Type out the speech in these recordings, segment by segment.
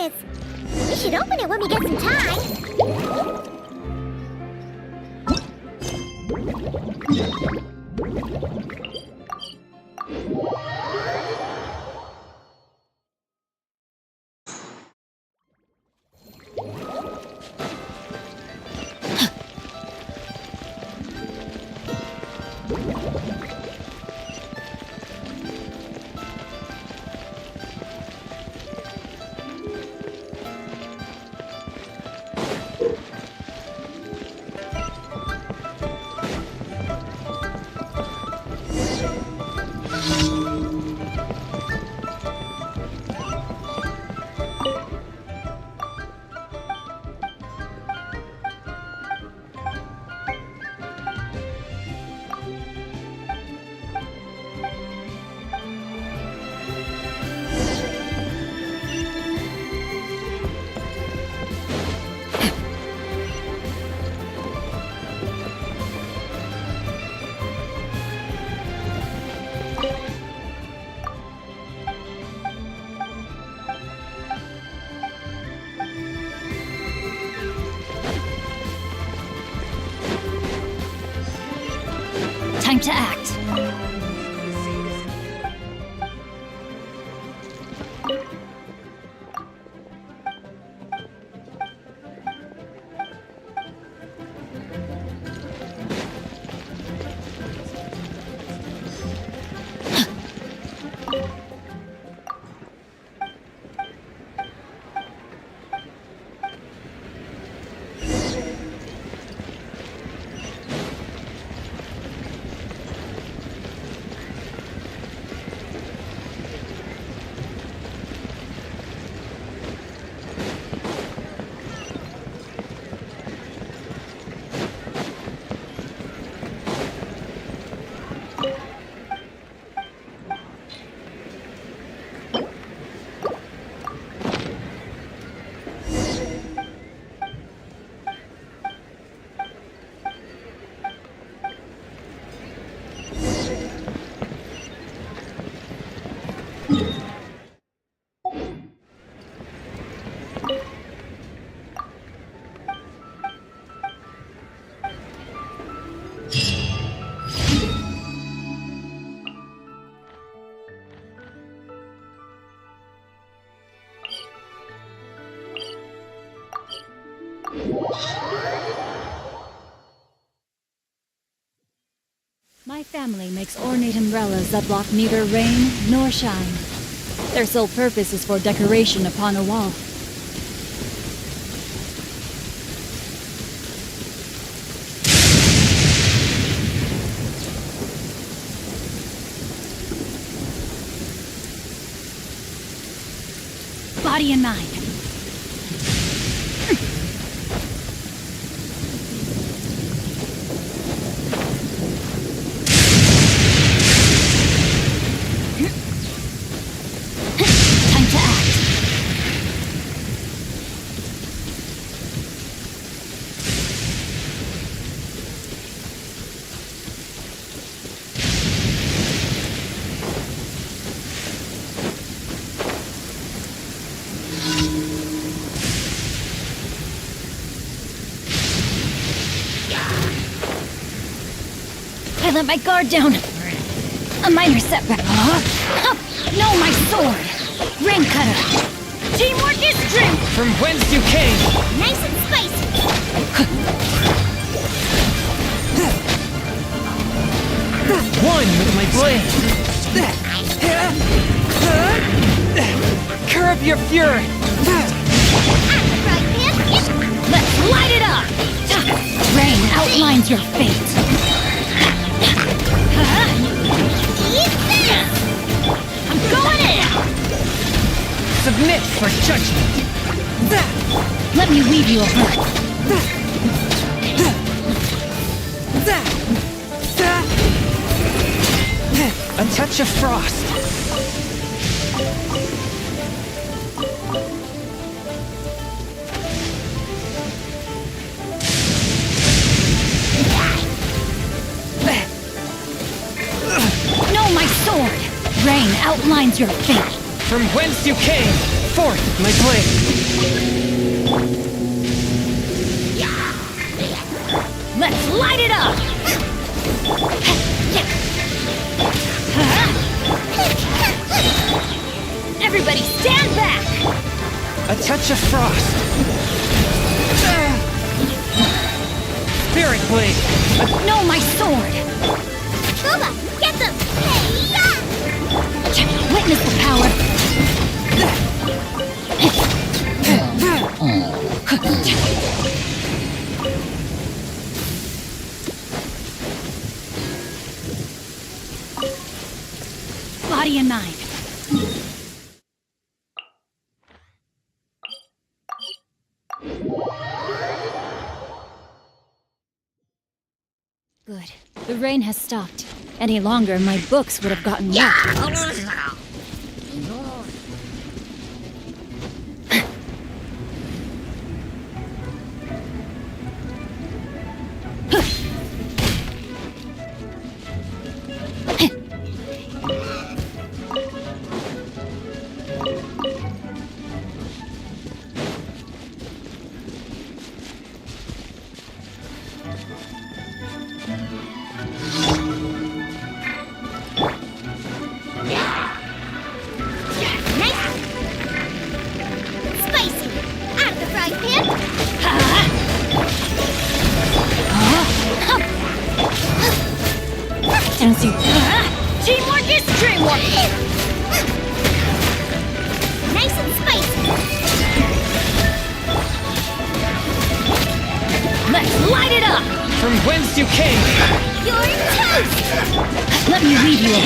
is. We should open it when we get some time. Time to act. My family makes ornate umbrellas that block neither rain nor shine. Their sole purpose is for decoration upon a wall. Body and mind. I let my guard down. A minor setback. No, my sword. Rain cutter. Teamwork is strength. From whence you came. Nice and spicy. One with my blade. Curb your fury. Let's light it up. Rain outlines your fate. I'm going in! Submit for judgment. Let me weave you a verse. A touch of frost. No, my sword! Rain outlines your fate. From whence you came. forth with my blade. Let's light it up! Everybody stand back! A touch of frost. Spirit blade. No, my sword! Booba, get them! Hey-ya! Witness the power! Body and mind. Good. The rain has stopped. Any longer, my books would have gotten wet. Spicy! Out of the frying pan! Teamwork is dreamwork! Nice and spicy! Let's light it up! From whence you came. You're toast! Let me lead you.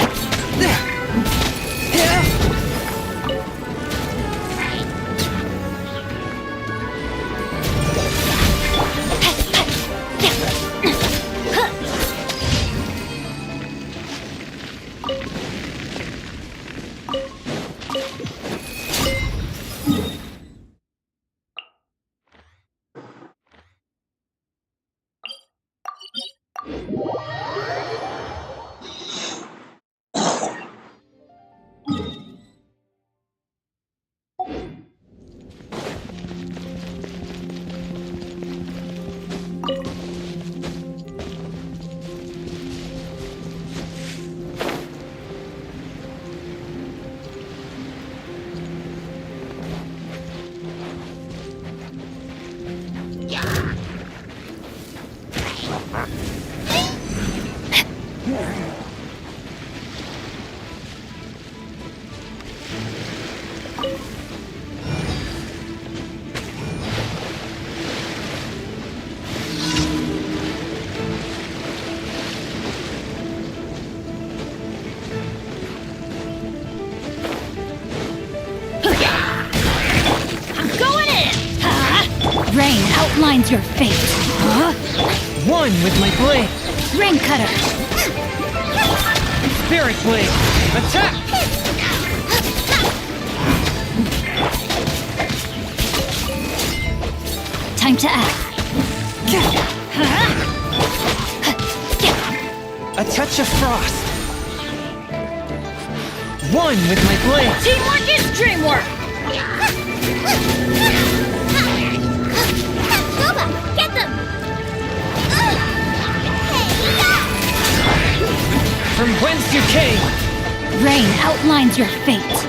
Rain outlines your fate. Huh? One with my blade. Ring cutter. Spirit blade. Attack! Time to act. A touch of frost. One with my blade. Teamwork is dreamwork. Booba, get them! From whence you came. Rain outlines your fate.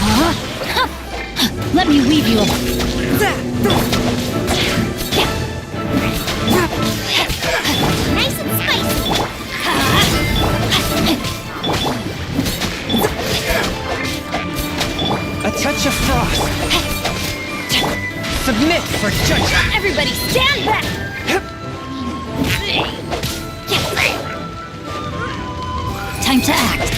Huh? Let me weave you. Nice and spicy! A touch of frost. Submit for judgment. Everybody stand back. Time to act.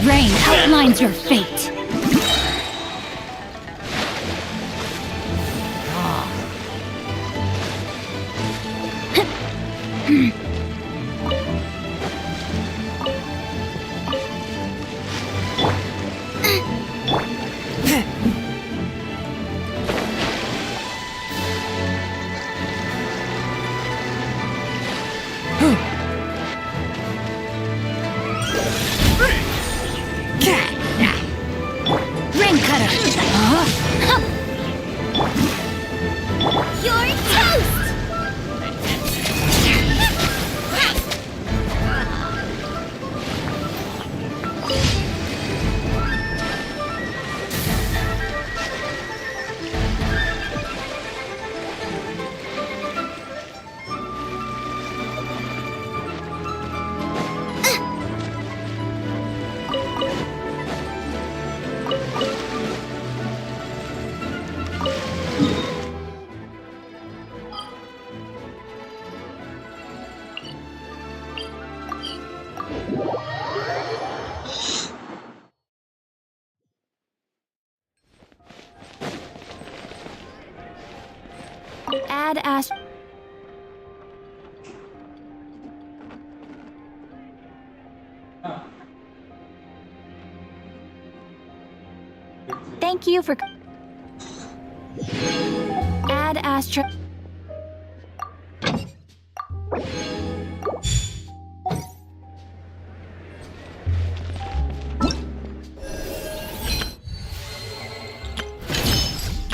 rain outlines your fate. Rain cutter. You're toast! Add Ash. Thank you for. Add Astra.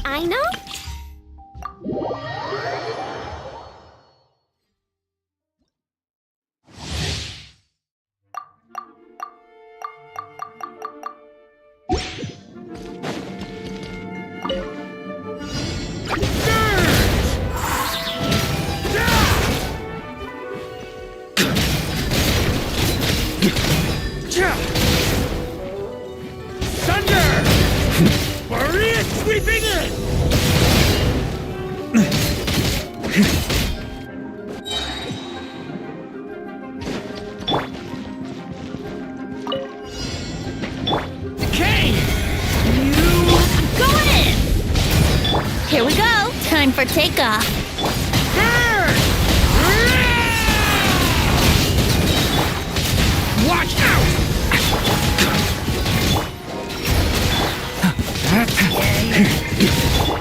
I know. Thunder! Maria sweeping in! Decay! I'm going in! Here we go. Time for takeoff. Watch out!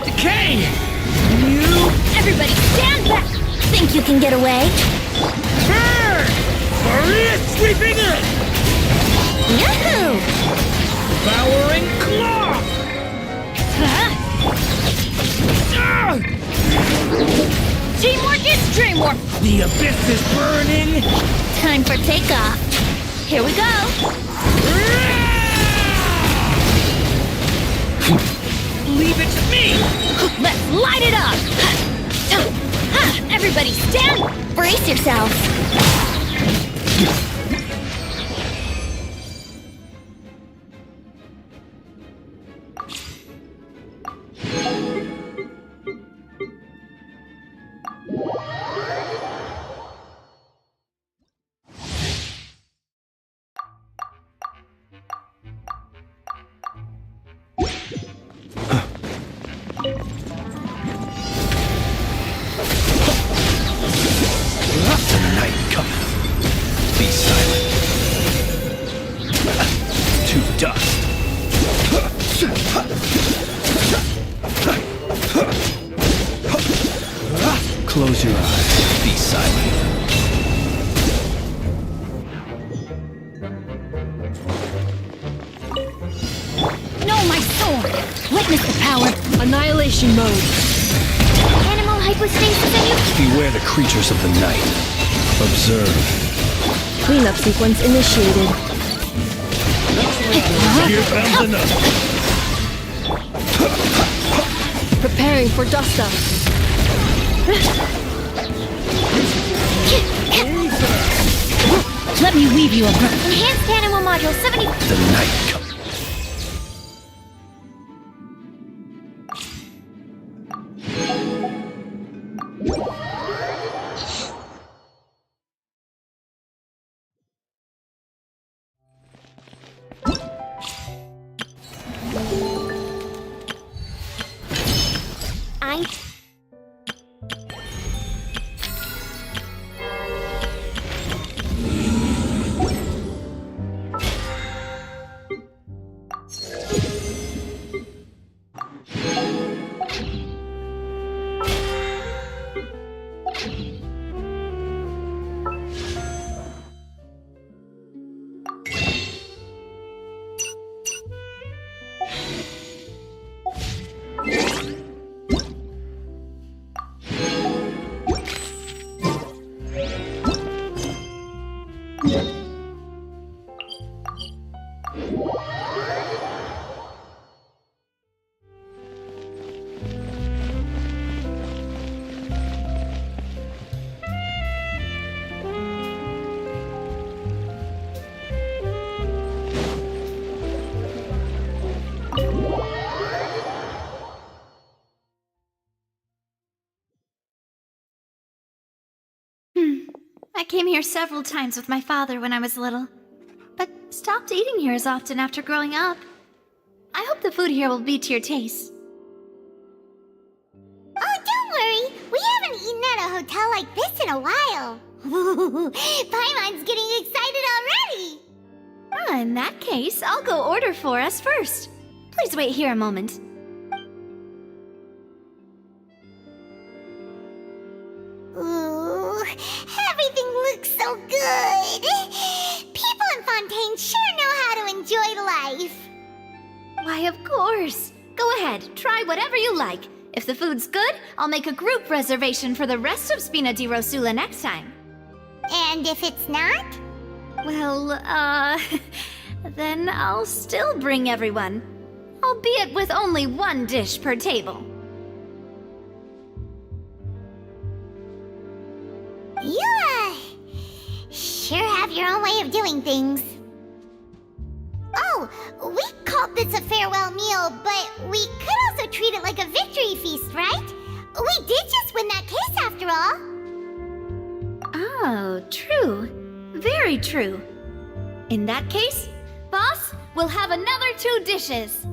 Decay! Everybody stand back! Think you can get away? Burn! Maria sweeping in! Yahoo! Devouring claw! Teamwork is dreamwork. The abyss is burning! Time for takeoff. Here we go. Leave it to me! Let's light it up. Everybody stand. Brace yourselves. The night cometh. Be silent. To dust. Close your eyes. Be silent. No, my sword. Witness the power. Annihilation mode. Animal hypostasis in you? Beware the creatures of the night. Observe. Cleanup sequence initiated. Here comes another. Preparing for dust-up. Let me weave you a grip. Enhanced animal module 70. The night cometh. right? I came here several times with my father when I was little, but stopped eating here as often after growing up. I hope the food here will be to your taste. Oh, don't worry. We haven't eaten at a hotel like this in a while. Paimon's getting excited already. In that case, I'll go order for us first. Please wait here a moment. Ooh, everything looks so good. People in Fontaine sure know how to enjoy life. Why, of course. Go ahead, try whatever you like. If the food's good, I'll make a group reservation for the rest of Spina di Rosula next time. And if it's not? Well, then I'll still bring everyone. Albeit with only one dish per table. You, sure have your own way of doing things. Oh, we called this a farewell meal, but we could also treat it like a victory feast, right? We did just win that case after all. Oh, true. Very true. In that case, boss, we'll have another 2 dishes.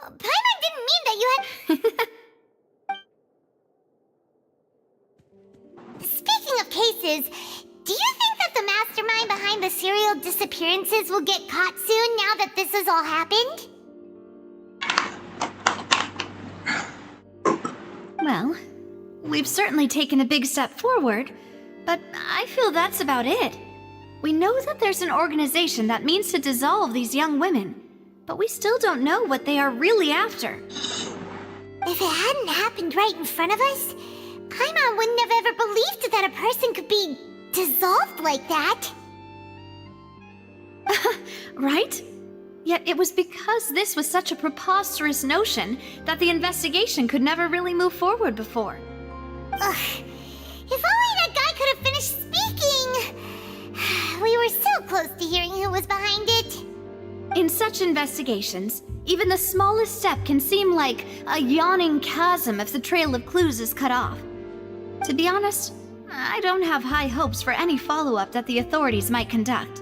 Paimon didn't mean that you had... Speaking of cases, do you think that the mastermind behind the serial disappearances will get caught soon now that this has all happened? Well, we've certainly taken a big step forward, but I feel that's about it. We know that there's an organization that means to dissolve these young women, but we still don't know what they are really after. If it hadn't happened right in front of us, Paimon wouldn't have ever believed that a person could be dissolved like that. Right? Yet it was because this was such a preposterous notion that the investigation could never really move forward before. Ugh. If only that guy could have finished speaking! We were so close to hearing who was behind it. In such investigations, even the smallest step can seem like a yawning chasm if the trail of clues is cut off. To be honest, I don't have high hopes for any follow-up that the authorities might conduct.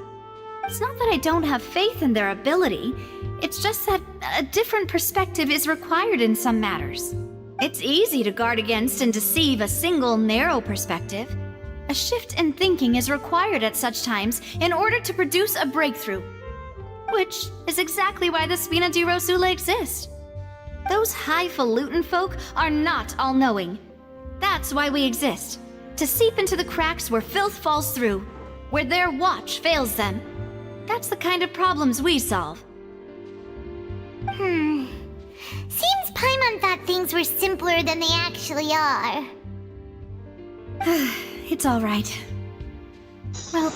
It's not that I don't have faith in their ability, it's just that a different perspective is required in some matters. It's easy to guard against and deceive a single narrow perspective. A shift in thinking is required at such times in order to produce a breakthrough. Which is exactly why the Spina di Rosula exist. Those highfalutin folk are not all-knowing. That's why we exist. To seep into the cracks where filth falls through, where their watch fails them. That's the kind of problems we solve. Seems Paimon thought things were simpler than they actually are. It's all right. Well,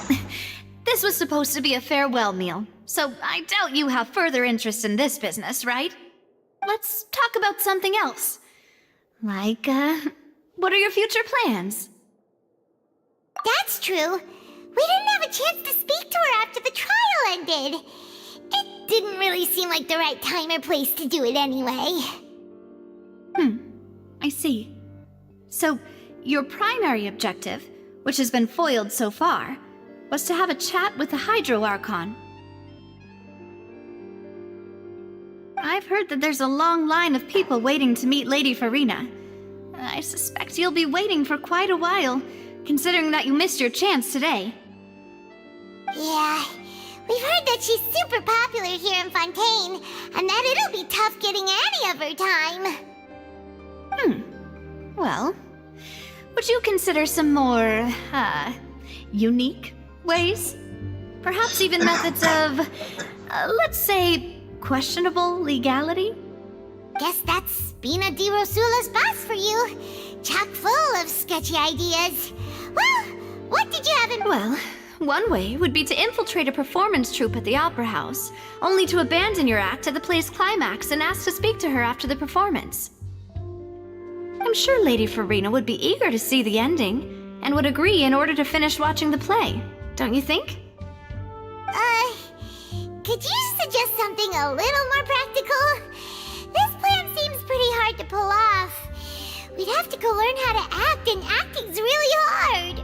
this was supposed to be a farewell meal, so I doubt you have further interest in this business, right? Let's talk about something else. Like, what are your future plans? That's true. We didn't have a chance to speak to her after the trial ended. It didn't really seem like the right time or place to do it anyway. I see. So, your primary objective, which has been foiled so far, was to have a chat with the Hydro Archon. I've heard that there's a long line of people waiting to meet Lady Farina. I suspect you'll be waiting for quite a while, considering that you missed your chance today. Yeah, we've heard that she's super popular here in Fontaine, and that it'll be tough getting any of her time. Well, would you consider some more, unique ways? Perhaps even methods of, let's say, questionable legality? Guess that's Spina di Rosula's boss for you. Chock full of sketchy ideas. Well, what did you have in... Well, one way would be to infiltrate a performance troupe at the Opera House, only to abandon your act at the play's climax and ask to speak to her after the performance. I'm sure Lady Farina would be eager to see the ending, and would agree in order to finish watching the play, don't you think? Could you suggest something a little more practical? This plan seems pretty hard to pull off. We'd have to go learn how to act, and acting's really hard.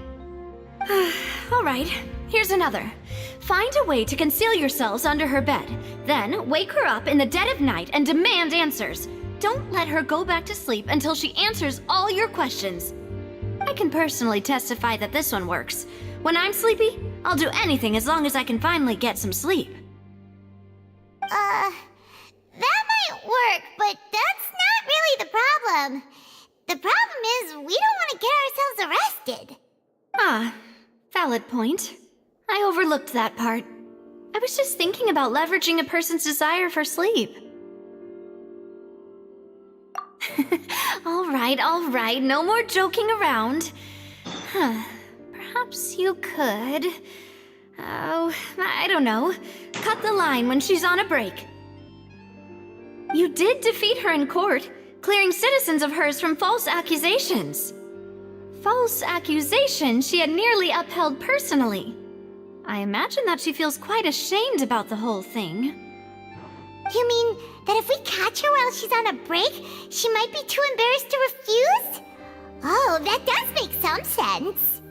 All right, here's another. Find a way to conceal yourselves under her bed. Then wake her up in the dead of night and demand answers. Don't let her go back to sleep until she answers all your questions. I can personally testify that this one works. When I'm sleepy, I'll do anything as long as I can finally get some sleep. That might work, but that's not really the problem. The problem is we don't want to get ourselves arrested. Ah, valid point. I overlooked that part. I was just thinking about leveraging a person's desire for sleep. All right, no more joking around. Perhaps you could... Oh, I don't know. Cut the line when she's on a break. You did defeat her in court, clearing citizens of hers from false accusations. False accusations she had nearly upheld personally. I imagine that she feels quite ashamed about the whole thing. You mean that if we catch her while she's on a break, she might be too embarrassed to refuse? Oh, that does make some sense.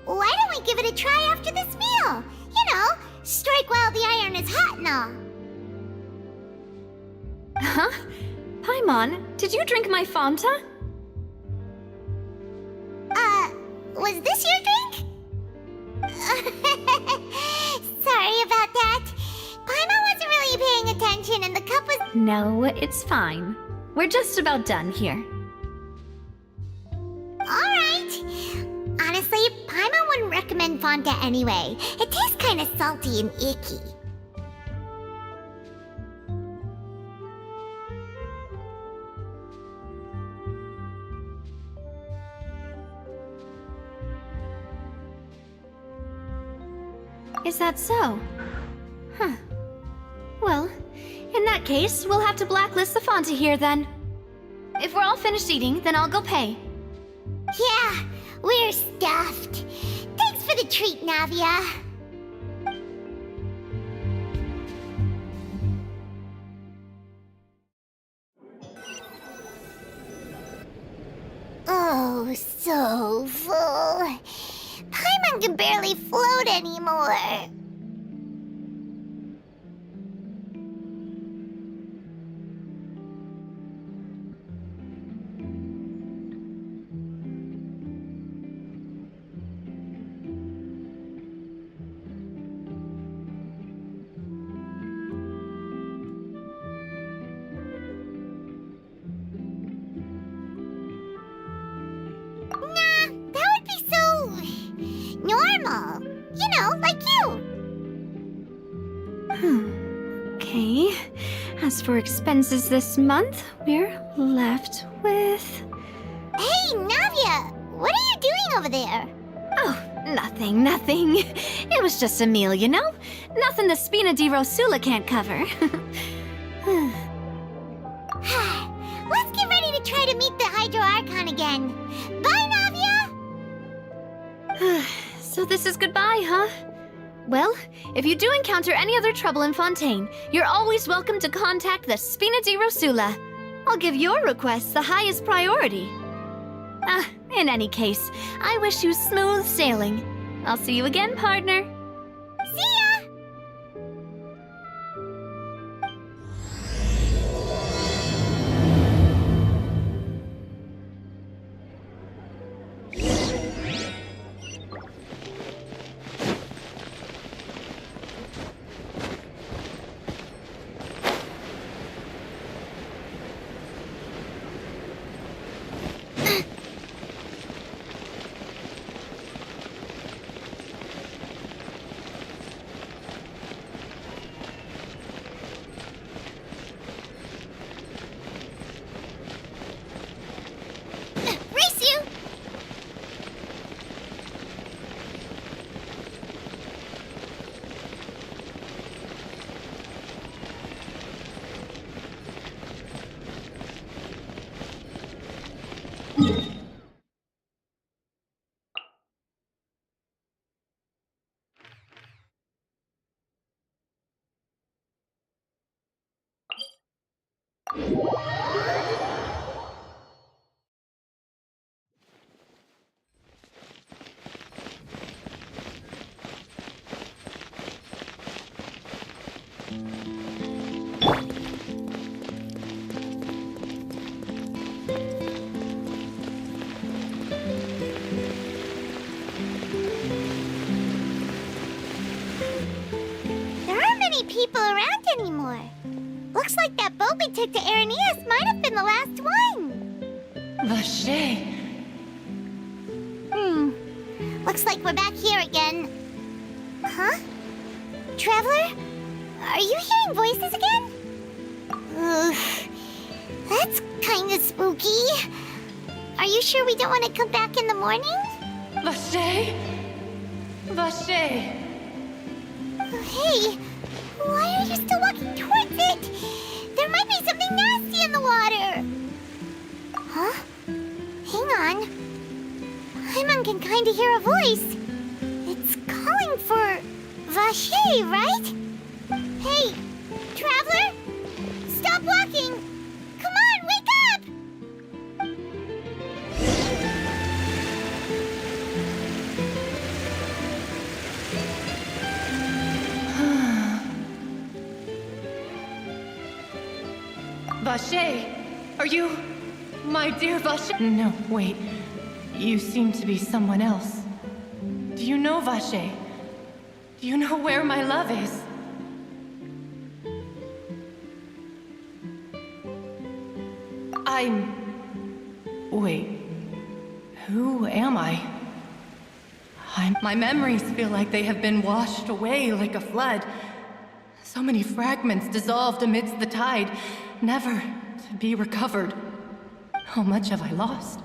Why don't we give it a try after this meal? You know, strike while the iron is hot and all. Huh? Paimon, did you drink my Fanta? Was this your drink? Sorry about that. Paimon wasn't really paying attention and the cup was... No, it's fine. We're just about done here. Alright. Honestly, Paimon wouldn't recommend Fanta anyway. It tastes kind of salty and icky. Is that so? Huh. Well, in that case, we'll have to blacklist the Fanta here then. If we're all finished eating, then I'll go pay. Yeah, we're stuffed. Thanks for the treat, Navia. Oh, so full. Paimon can barely float anymore. Normal. You know, like you. Okay. As for expenses this month, we're left with... Hey, Navia! What are you doing over there? Oh, Nothing. It was just a meal, you know? Nothing the Spina di Rosula can't cover. Let's get ready to try to meet the Hydro Archon again. Bye, Navia! So this is goodbye, huh? Well, if you do encounter any other trouble in Fontaine, you're always welcome to contact the Spina di Rosula. I'll give your requests the highest priority. In any case, I wish you smooth sailing. I'll see you again, partner. See ya! Race you! There aren't many people around anymore. Looks like that boat we took to Araneas might have been the last one. Vache. Looks like we're back here again. Huh? Traveler? Are you hearing voices again? Ugh. That's kinda spooky. Are you sure we don't want to come back in the morning? Vache? Vache. Hey, why are you still walking towards it? There might be something nasty in the water. Huh? Hang on. Paimon can kinda hear a voice. It's calling for Vache, right? Hey, Traveler? Stop walking! Come on, wake up! Vache, are you my dear Vache? No, wait. You seem to be someone else. Do you know Vache? Do you know where my love is? Wait. Who am I? My memories feel like they have been washed away like a flood. So many fragments dissolved amidst the tide, never to be recovered. How much have I lost?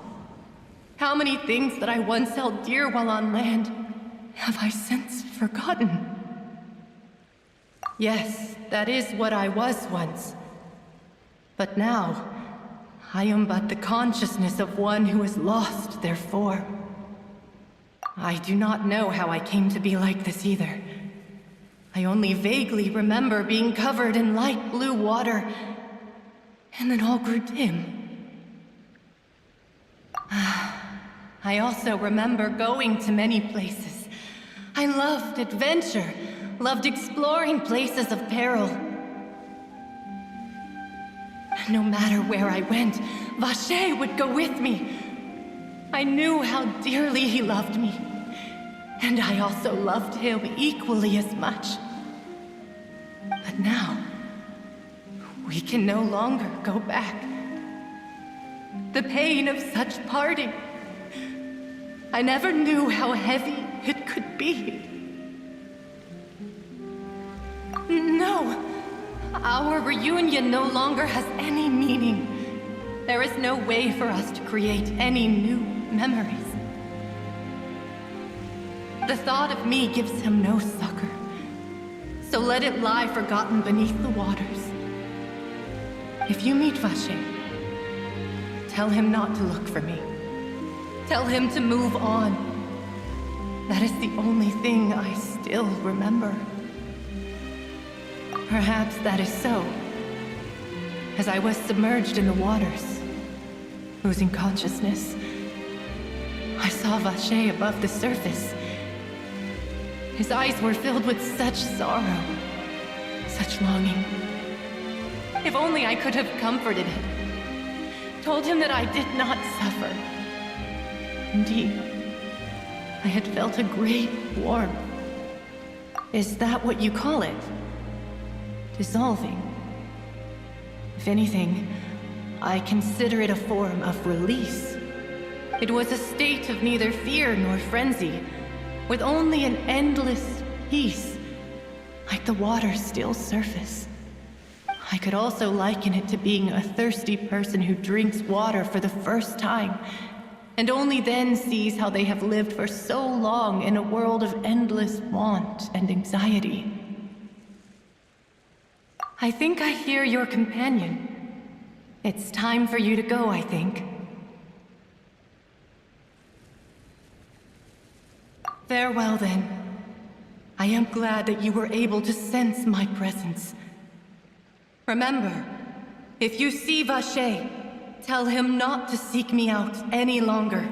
How many things that I once held dear while on land have I since forgotten? Yes, that is what I was once. But now, I am but the consciousness of one who is lost, therefore. I do not know how I came to be like this either. I only vaguely remember being covered in light blue water, and then all grew dim. I also remember going to many places. I loved adventure, loved exploring places of peril. No matter where I went, Vache would go with me. I knew how dearly he loved me, and I also loved him equally as much. But now, we can no longer go back. The pain of such parting, I never knew how heavy it could be. No, our reunion no longer has any meaning. There is no way for us to create any new memories. The thought of me gives him no succor. So let it lie forgotten beneath the waters. If you meet Vache, tell him not to look for me. Tell him to move on. That is the only thing I still remember. Perhaps that is so. As I was submerged in the waters, losing consciousness, I saw Vache above the surface. His eyes were filled with such sorrow, such longing. If only I could have comforted him, told him that I did not suffer. Indeed, I had felt a great warmth. Is that what you call it? Dissolving? If anything, I consider it a form of release. It was a state of neither fear nor frenzy, with only an endless peace, like the water's still surface. I could also liken it to being a thirsty person who drinks water for the first time, and only then sees how they have lived for so long in a world of endless want and anxiety. I think I hear your companion. It's time for you to go, I think. Farewell, then. I am glad that you were able to sense my presence. Remember, if you see Vache, tell him not to seek me out any longer.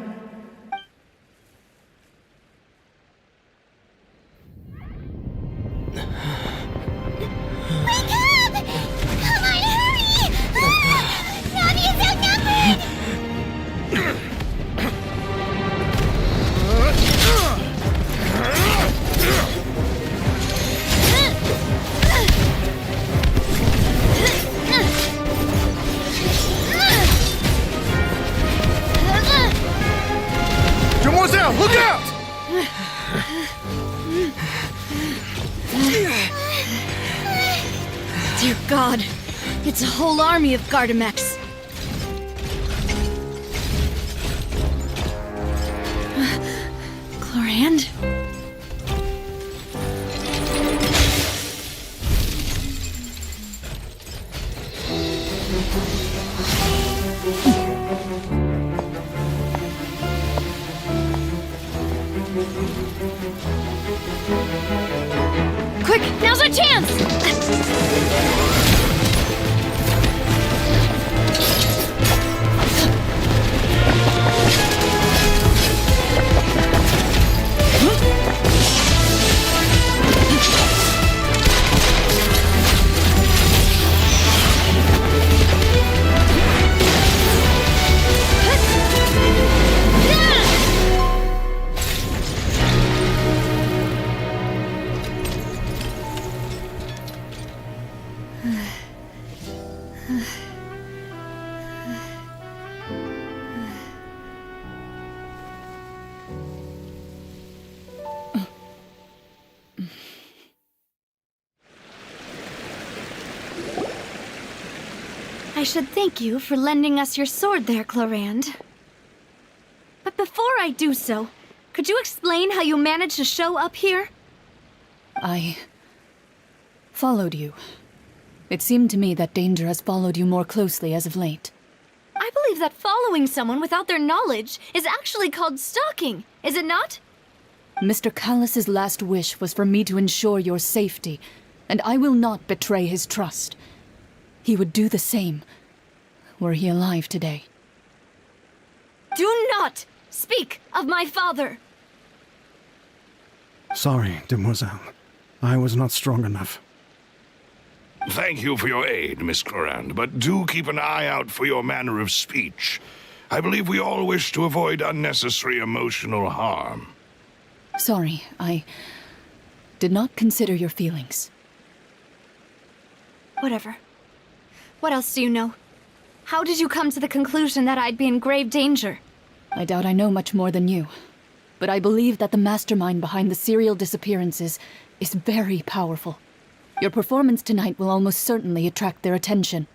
Wake up! Come on, hurry! Navi is outnumbered! Demoiselle, look out! Dear God, it's a whole army of Gardamex. Clorand? Quick, now's our chance! I should thank you for lending us your sword there, Clorand. But before I do so, could you explain how you managed to show up here? I followed you. It seemed to me that danger has followed you more closely as of late. I believe that following someone without their knowledge is actually called stalking, is it not? Mr. Callus's last wish was for me to ensure your safety, and I will not betray his trust. He would do the same, were he alive today. Do not speak of my father! Sorry, demoiselle. I was not strong enough. Thank you for your aid, Miss Clorand, but do keep an eye out for your manner of speech. I believe we all wish to avoid unnecessary emotional harm. Sorry, I did not consider your feelings. Whatever. What else do you know? How did you come to the conclusion that I'd be in grave danger? I doubt I know much more than you, but I believe that the mastermind behind the serial disappearances is very powerful. Your performance tonight will almost certainly attract their attention.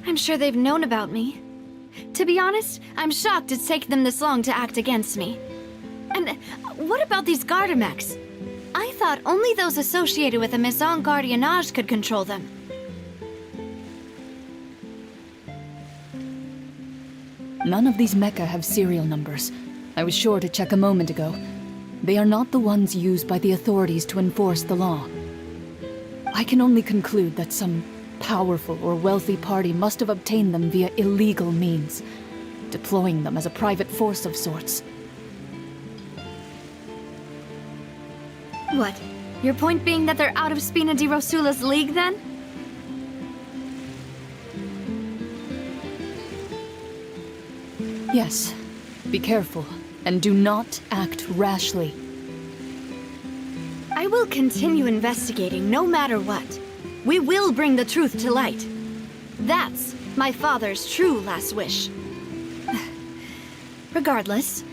I'm sure they've known about me. To be honest, I'm shocked it's taken them this long to act against me. And what about these Gardamex? I thought only those associated with a Maison Gardiennage could control them. None of these mecha have serial numbers. I was sure to check a moment ago. They are not the ones used by the authorities to enforce the law. I can only conclude that some powerful or wealthy party must have obtained them via illegal means, deploying them as a private force of sorts. What? Your point being that they're out of Spina di Rosula's league, then? Yes. Be careful, and do not act rashly. I will continue investigating no matter what. We will bring the truth to light. That's my father's true last wish. Regardless,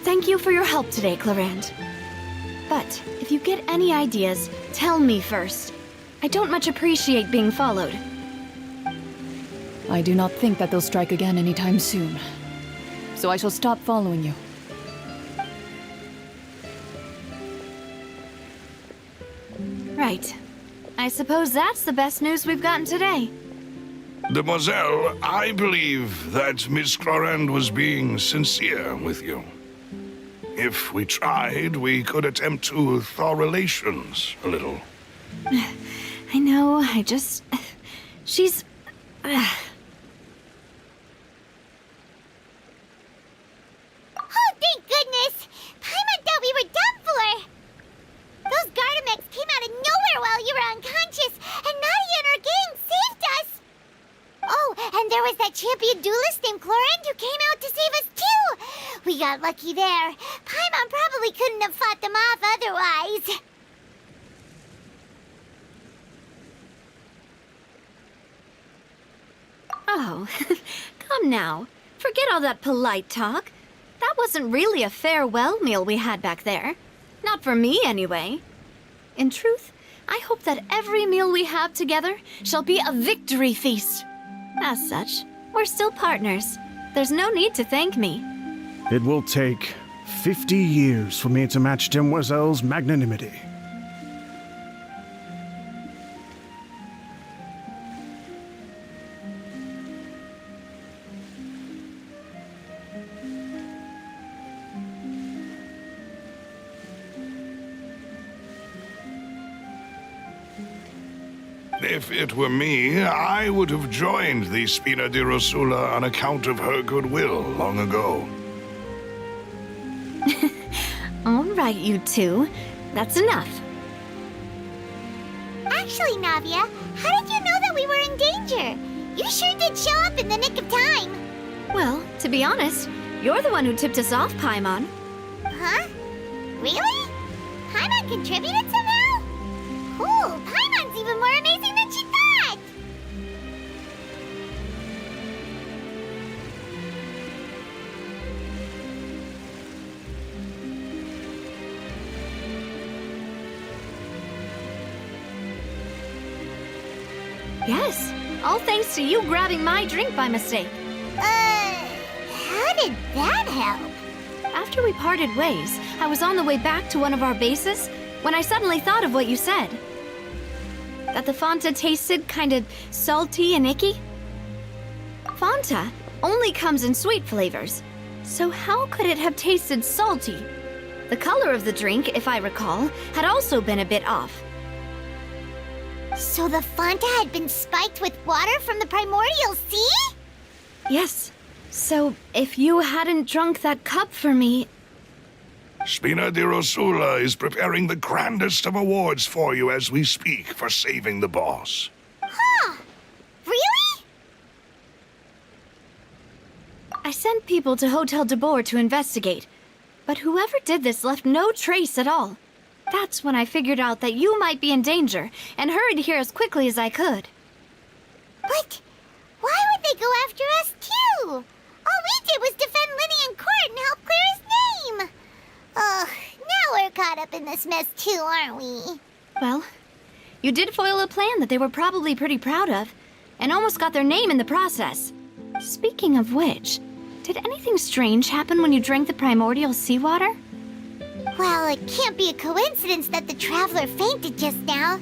thank you for your help today, Clarand. But if you get any ideas, tell me first. I don't much appreciate being followed. I do not think that they'll strike again anytime soon. So I shall stop following you. Right. I suppose that's the best news we've gotten today. Demoiselle, I believe that Miss Clarand was being sincere with you. If we tried, we could attempt to thaw relations a little. I know, I just... She's... Oh, thank goodness! Paimon thought we were done for! Those Gardamex came out of nowhere while you were unconscious, and Nadia and her gang saved us! Oh, and there was that champion duelist named Clarand who came out to save us too! We got lucky there. Paimon probably couldn't have fought them off otherwise. Oh, come now. Forget all that polite talk. That wasn't really a farewell meal we had back there. Not for me, anyway. In truth, I hope that every meal we have together shall be a victory feast. As such, we're still partners. There's no need to thank me. It will take 50 years for me to match Demoiselle's magnanimity. If it were me, I would have joined the Spina di Rosula on account of her goodwill long ago. All right, you two. That's enough. Actually, Navia, how did you know that we were in danger? You sure did show up in the nick of time. Well, to be honest, you're the one who tipped us off, Paimon. Huh? Really? Paimon contributed somehow? Cool, Paimon's even more amazing than she thought! Yes, all thanks to you grabbing my drink by mistake. How did that help? After we parted ways, I was on the way back to one of our bases when I suddenly thought of what you said. That the Fanta tasted kind of salty and icky? Fanta only comes in sweet flavors, so how could it have tasted salty? The color of the drink, if I recall, had also been a bit off. So the Fanta had been spiked with water from the primordial sea? Yes. So, if you hadn't drunk that cup for me... Spina di Rosula is preparing the grandest of awards for you as we speak for saving the boss. Huh. Really? I sent people to Hotel de Boer to investigate, but whoever did this left no trace at all. That's when I figured out that you might be in danger and hurried here as quickly as I could. But why would they go after us too? All we did was defend Linny in court and help clear his name. Ugh, now we're caught up in this mess too, aren't we? Well, you did foil a plan that they were probably pretty proud of, and almost got their name in the process. Speaking of which, did anything strange happen when you drank the primordial seawater? Well, it can't be a coincidence that the traveler fainted just now.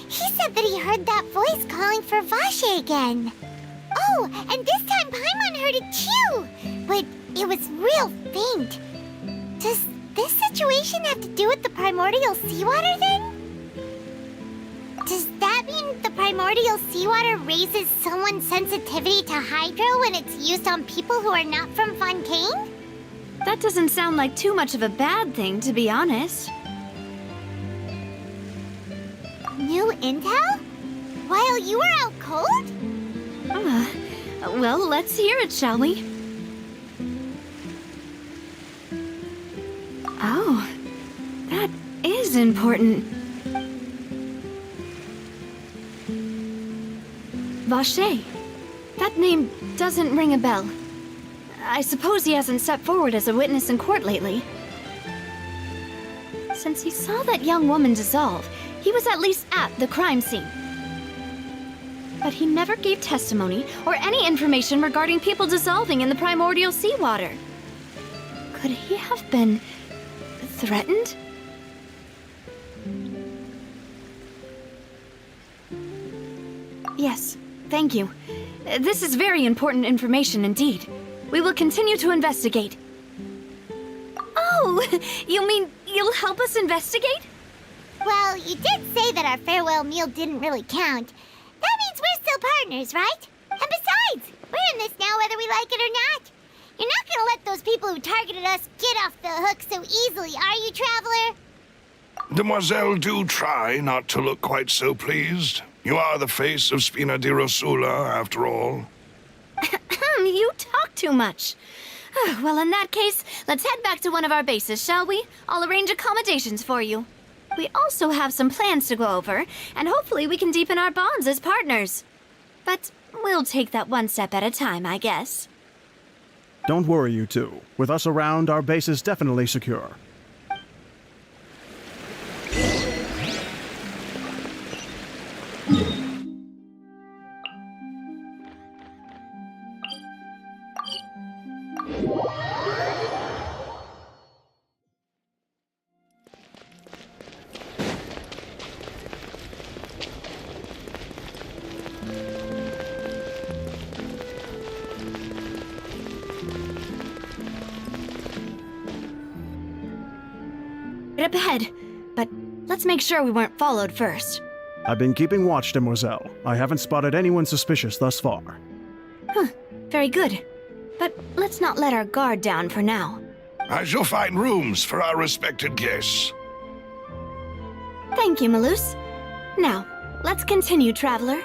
He said that he heard that voice calling for Vache again. Oh, and this time Paimon heard it too, but it was real faint. Does this situation have to do with the primordial seawater then? Does that mean the primordial seawater raises someone's sensitivity to hydro when it's used on people who are not from Fontaine? That doesn't sound like too much of a bad thing, to be honest. New intel? While you were out cold? Well, let's hear it, shall we? Oh, that is important. Vache. That name doesn't ring a bell. I suppose he hasn't stepped forward as a witness in court lately. Since he saw that young woman dissolve, he was at least at the crime scene. But he never gave testimony or any information regarding people dissolving in the primordial seawater. Could he have been threatened? Yes, thank you. This is very important information indeed. We will continue to investigate. Oh, you mean you'll help us investigate? Well, you did say that our farewell meal didn't really count. That means we're still partners, right? And besides, we're in this now whether we like it or not. You're not gonna let those people who targeted us get off the hook so easily, are you, Traveler? Demoiselle, do try not to look quite so pleased. You are the face of Spina di Rosula, after all. You talk too much. Well, in that case, let's head back to one of our bases, shall we? I'll arrange accommodations for you. We also have some plans to go over, and hopefully we can deepen our bonds as partners. But we'll take that one step at a time, I guess. Don't worry, you two. With us around, our base is definitely secure. Right up ahead, but let's make sure we weren't followed first. I've been keeping watch, Demoiselle. I haven't spotted anyone suspicious thus far. Very good. But let's not let our guard down for now. I shall find rooms for our respected guests. Thank you, Malus. Now, let's continue, Traveler.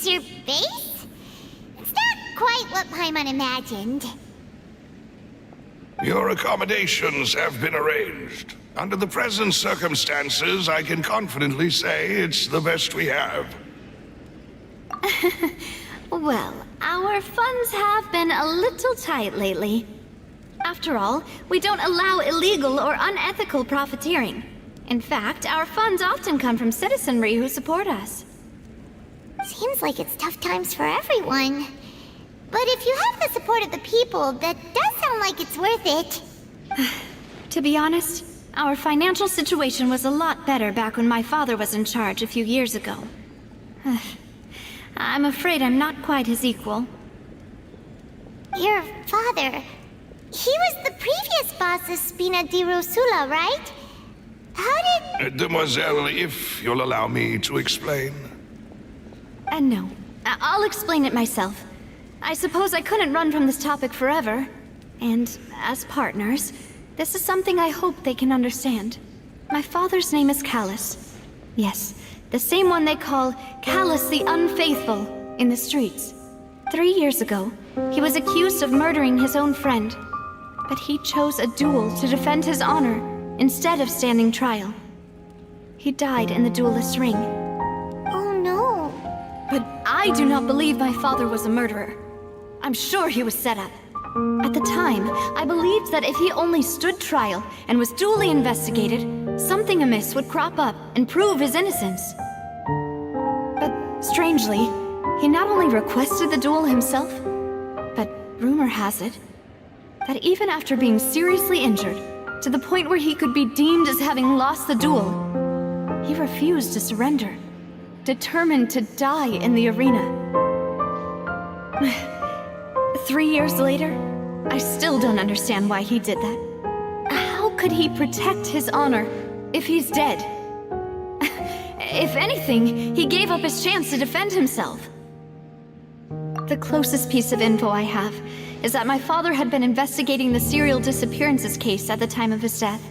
as your base? It's not quite what Paimon imagined. Your accommodations have been arranged. Under the present circumstances, I can confidently say it's the best we have. Well, our funds have been a little tight lately. After all, we don't allow illegal or unethical profiteering. In fact, our funds often come from citizenry who support us. Seems like it's tough times for everyone. But if you have the support of the people, that does sound like it's worth it. To be honest, our financial situation was a lot better back when my father was in charge a few years ago. I'm afraid I'm not quite his equal. Your father... he was the previous boss of Spina di Rosula, right? How did... Demoiselle, if you'll allow me to explain. No. I'll explain it myself. I suppose I couldn't run from this topic forever. And as partners, this is something I hope they can understand. My father's name is Callus. Yes, the same one they call Callus the Unfaithful in the streets. 3 years ago, he was accused of murdering his own friend. But he chose a duel to defend his honor instead of standing trial. He died in the duelist's ring. Oh no. But I do not believe my father was a murderer. I'm sure he was set up. At the time, I believed that if he only stood trial and was duly investigated, something amiss would crop up and prove his innocence. But strangely, he not only requested the duel himself, but rumor has it that even after being seriously injured, to the point where he could be deemed as having lost the duel, he refused to surrender, determined to die in the arena. 3 years later, I still don't understand why he did that. How could he protect his honor if he's dead? If anything, he gave up his chance to defend himself. The closest piece of info I have is that my father had been investigating the serial disappearances case at the time of his death.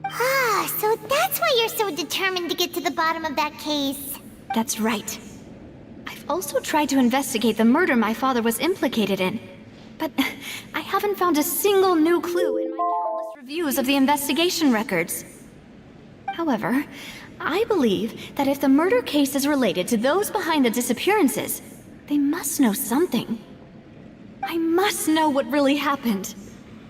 Ah, so that's why you're so determined to get to the bottom of that case. That's right. I've also tried to investigate the murder my father was implicated in, but I haven't found a single new clue in my countless reviews of the investigation records. However, I believe that if the murder case is related to those behind the disappearances, they must know something. I must know what really happened.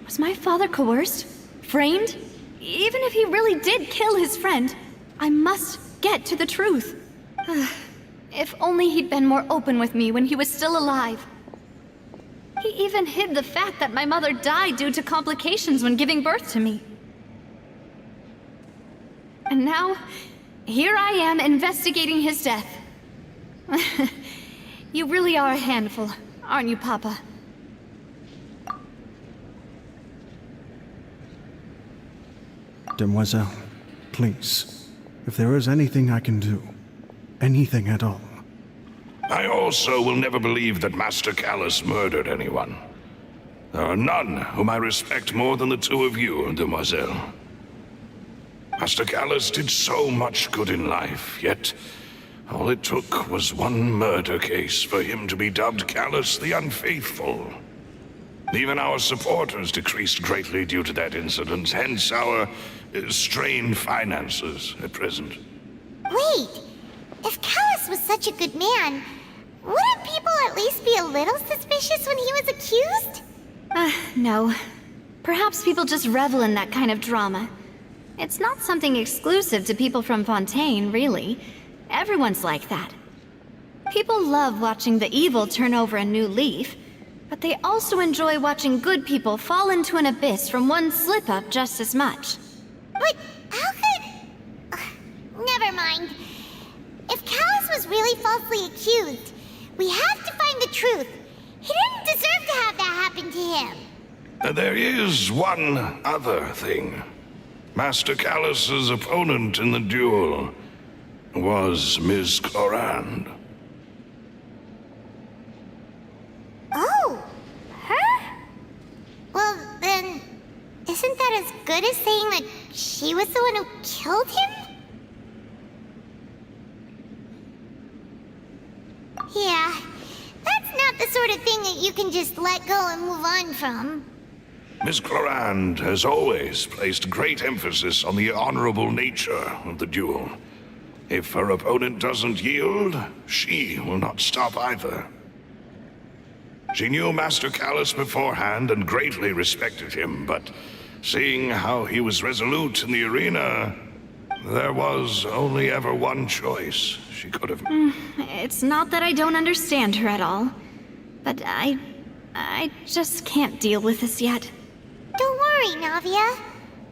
Was my father coerced? Framed? Even if he really did kill his friend, I must get to the truth. If only he'd been more open with me when he was still alive. He even hid the fact that my mother died due to complications when giving birth to me. And now, here I am investigating his death. You really are a handful, aren't you, Papa? Demoiselle, please, if there is anything I can do, anything at all. I also will never believe that Master Callus murdered anyone. There are none whom I respect more than the two of you, Demoiselle. Master Callus did so much good in life, yet all it took was one murder case for him to be dubbed Callus the Unfaithful. Even our supporters decreased greatly due to that incident, hence our strained finances at present. Wait, if Callus was such a good man, wouldn't people at least be a little suspicious when he was accused? No. Perhaps people just revel in that kind of drama. It's not something exclusive to people from Fontaine, really. Everyone's like that. People love watching the evil turn over a new leaf, but they also enjoy watching good people fall into an abyss from one slip-up just as much. But how could... never mind. If Callus was really falsely accused, we have to find the truth. He didn't deserve to have that happen to him. There is one other thing. Master Callus's opponent in the duel was Miss Clorand. Oh, her? Well, then, isn't that as good as saying that she was the one who killed him? Yeah, that's not the sort of thing that you can just let go and move on from. Miss Clorand has always placed great emphasis on the honorable nature of the duel. If her opponent doesn't yield, she will not stop either. She knew Master Callus beforehand and greatly respected him, but seeing how he was resolute in the arena, there was only ever one choice she could have made. It's not that I don't understand her at all, but I just can't deal with this yet. Don't worry, Navia.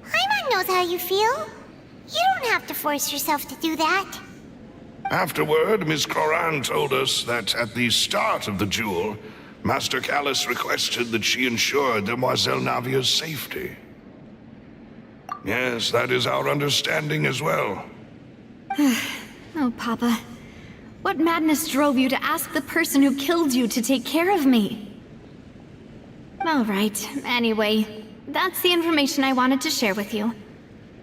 Paimon knows how you feel. You don't have to force yourself to do that. Afterward, Miss Clorand told us that at the start of the duel, Master Callus requested that she ensure Demoiselle Navia's safety. Yes, that is our understanding as well. Oh, Papa. What madness drove you to ask the person who killed you to take care of me? All right, anyway, that's the information I wanted to share with you.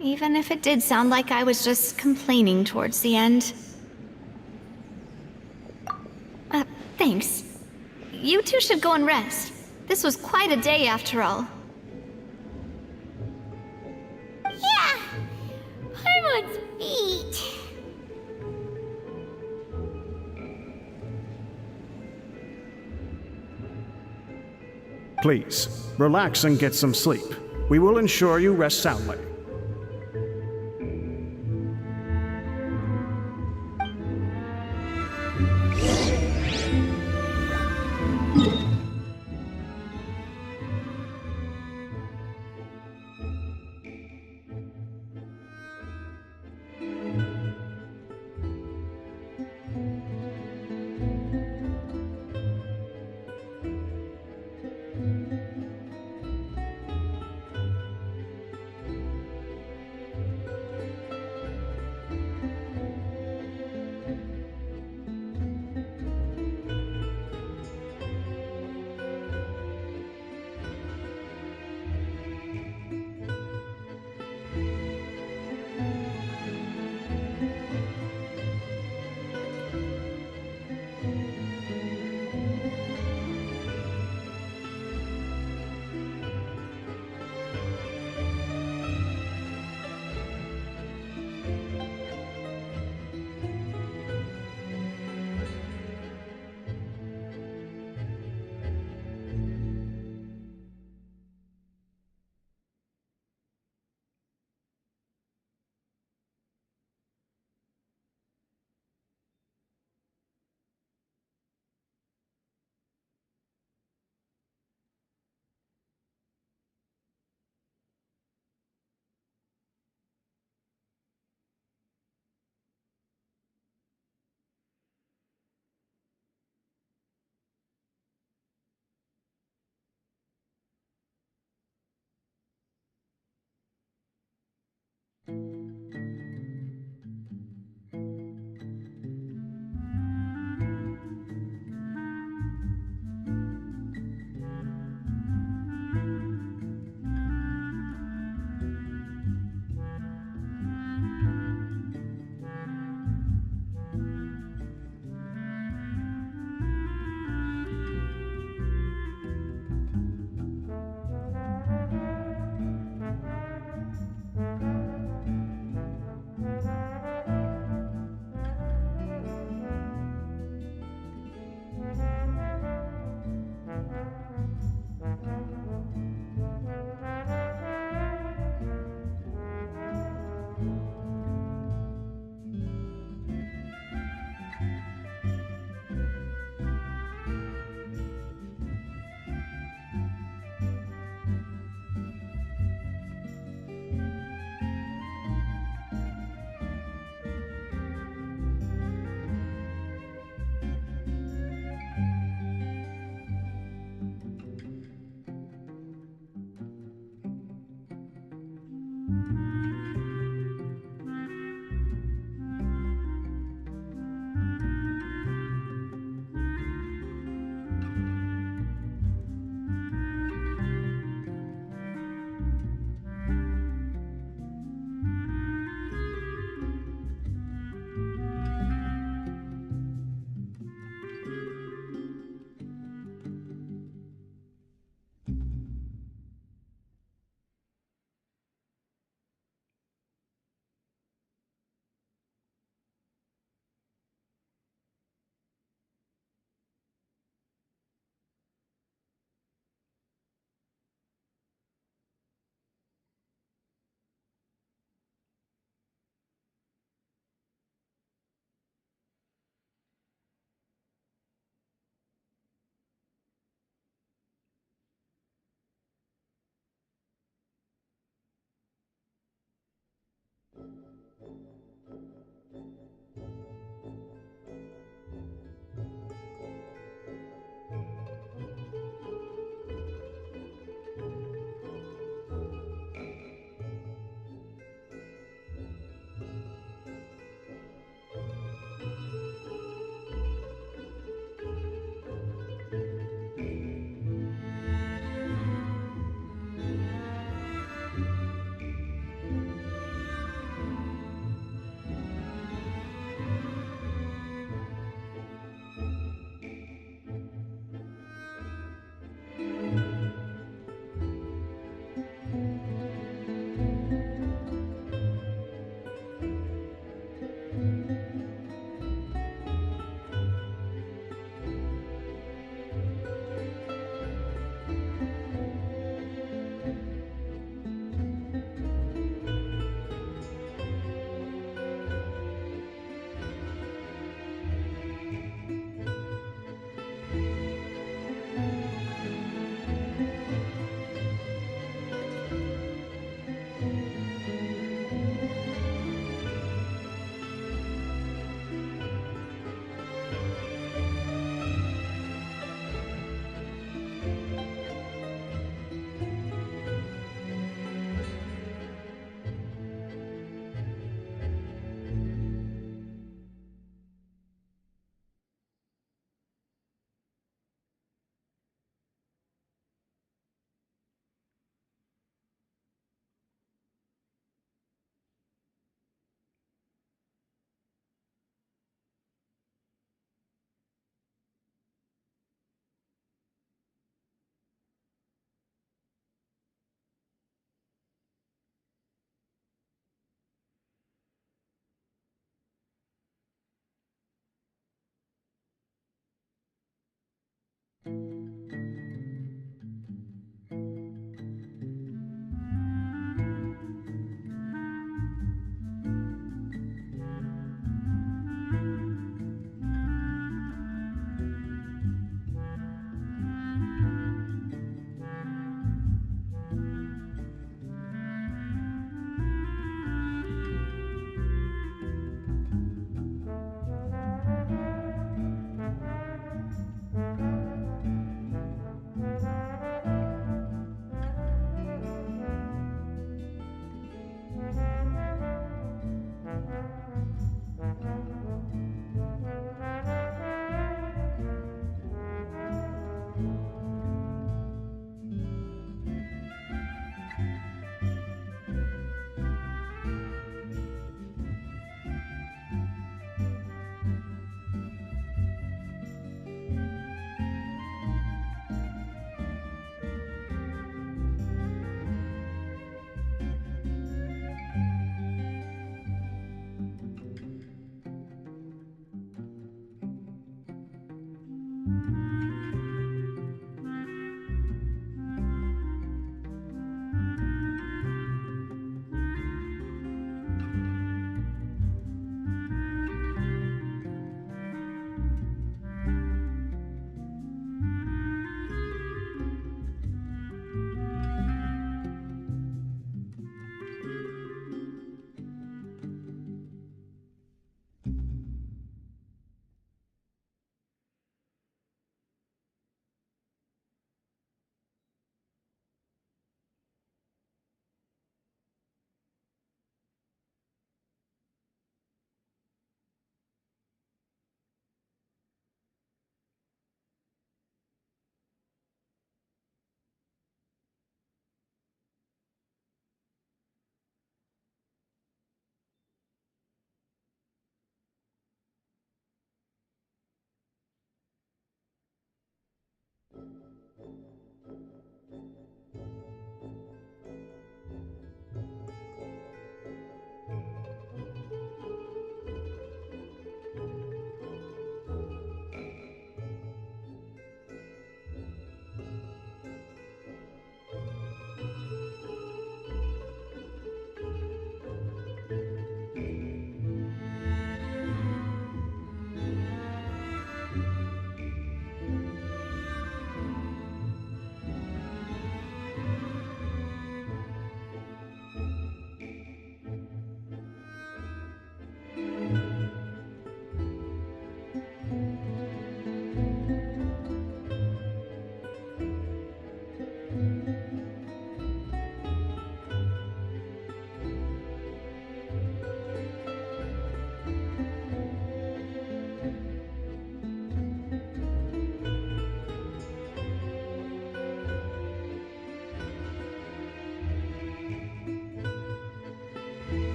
Even if it did sound like I was just complaining towards the end. Thanks. You two should go and rest. This was quite a day after all. Yeah, Paimon's feet. Please, relax and get some sleep. We will ensure you rest soundly.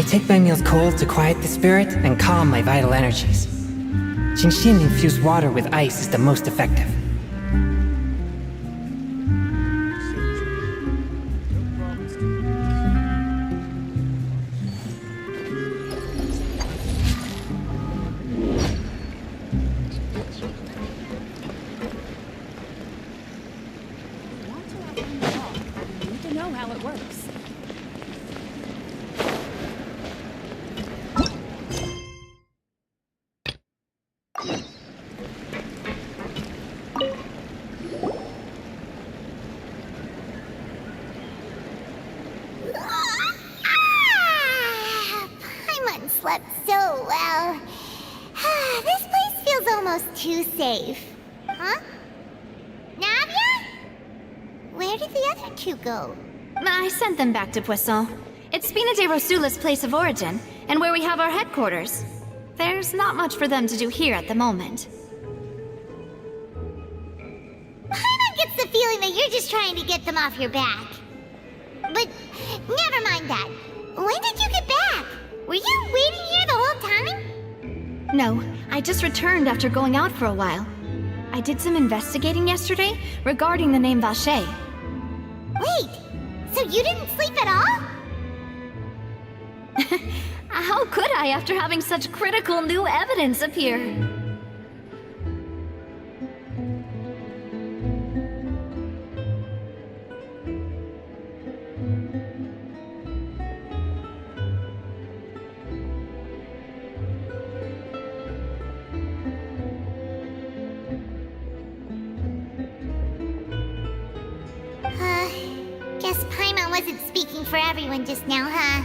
take my meals cold to quiet the spirit and calm my vital energies. Genshin infused water with ice is the most effective. Paimon slept so well. This place feels almost too safe. Huh? Navia? Where did the other two go? I sent them back to Poisson. It's Spina de Rosula's place of origin, and where we have our headquarters. There's not much for them to do here at the moment. Paimon gets the feeling that you're just trying to get them off your back. But never mind that. When did you get back? Were you waiting here the whole time? No, I just returned after going out for a while. I did some investigating yesterday regarding the name Vache. Wait, so you didn't sleep at all? How could I after having such critical new evidence appear? Guess Paimon wasn't speaking for everyone just now, huh?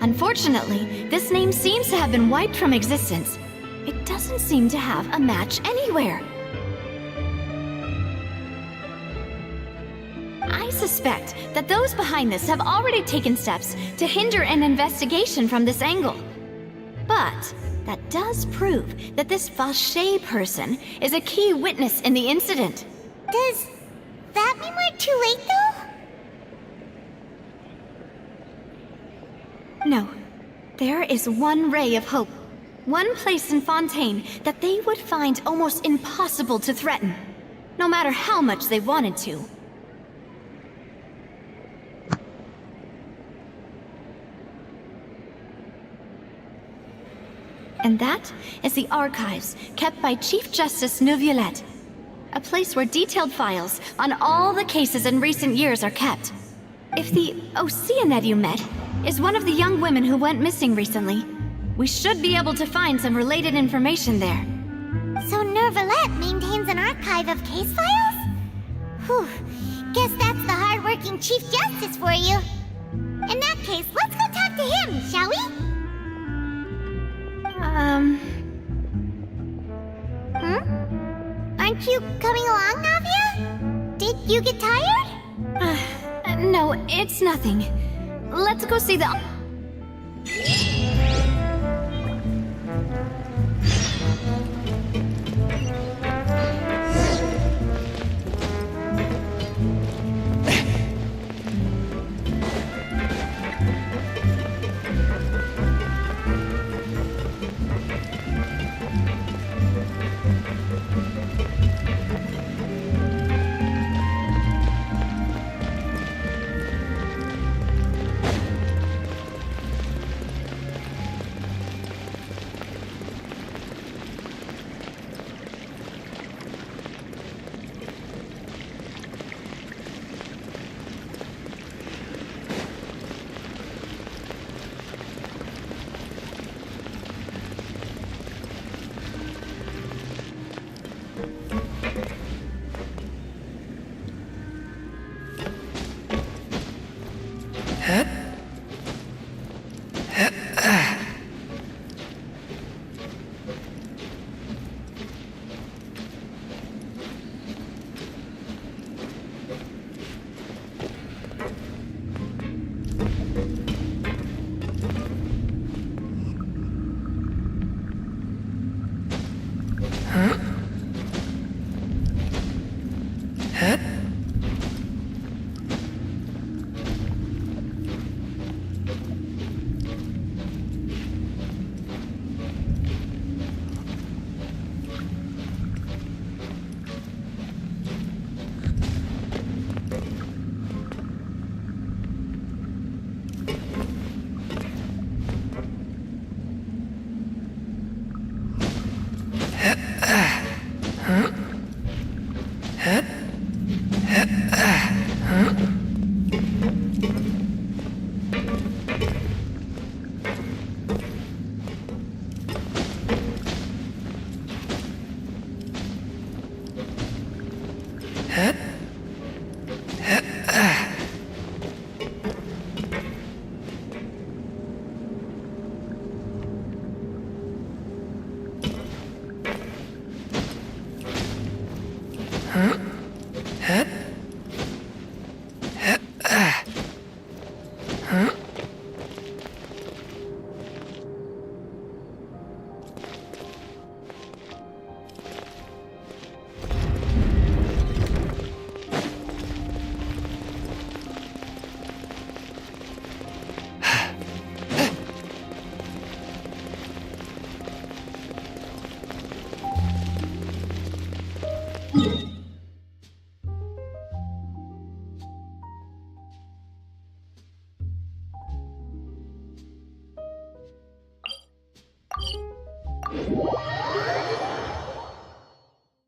Unfortunately, this name seems to have been wiped from existence. It doesn't seem to have a match anywhere. I suspect that those behind this have already taken steps to hinder an investigation from this angle. But that does prove that this Vache person is a key witness in the incident. Does that mean we're too late, though? No. There is one ray of hope. One place in Fontaine that they would find almost impossible to threaten, no matter how much they wanted to. And that is the archives kept by Chief Justice Neuvillette, a place where detailed files on all the cases in recent years are kept. If the Oceanid you met is one of the young women who went missing recently, we should be able to find some related information there. So Neuvillette maintains an archive of case files? Whew, guess that's the hard-working Chief Justice for you. In that case, let's go talk to him, shall we? Aren't you coming along, Navia? Did you get tired? No, it's nothing. Let's go see the...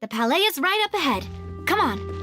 The palais is right up ahead. Come on.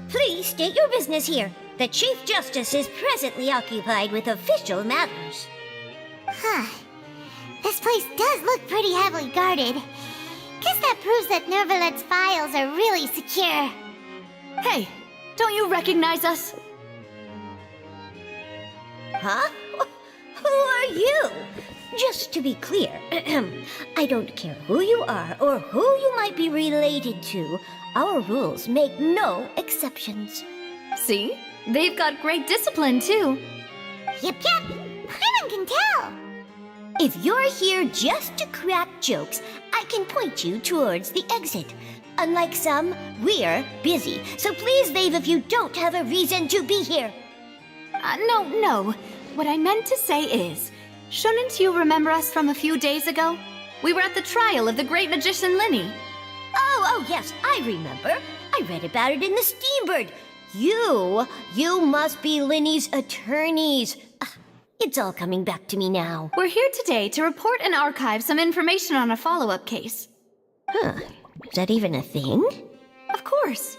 Please state your business here. The Chief Justice is presently occupied with official matters. Huh. This place does look pretty heavily guarded. Guess that proves that Nervalet's files are really secure. Hey, don't you recognize us? Huh? Who are you? Just to be clear, I don't care who you are or who you might be related to. Our rules make no exceptions. See? They've got great discipline, too. Yep. Anyone can tell. If you're here just to crack jokes, I can point you towards the exit. Unlike some, we're busy, so please leave if you don't have a reason to be here. No. What I meant to say is, shouldn't you remember us from a few days ago? We were at the trial of the great magician Linny. Oh, yes, I remember. I read about it in the Steambird. You must be Linny's attorneys. It's all coming back to me now. We're here today to report and archive some information on a follow-up case. Huh. Is that even a thing? Of course.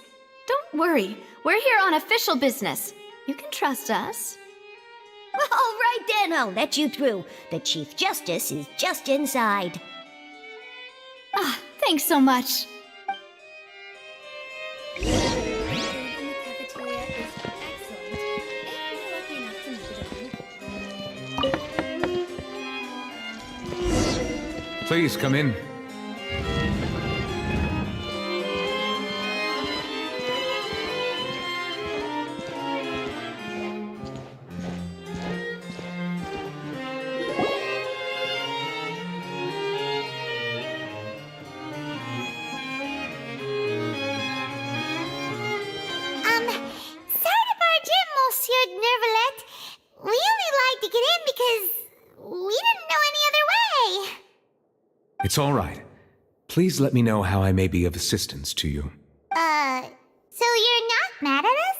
Don't worry. We're here on official business. You can trust us. All right then, I'll let you through. The Chief Justice is just inside. Thanks so much. Please come in. It's all right. Please let me know how I may be of assistance to you. So you're not mad at us?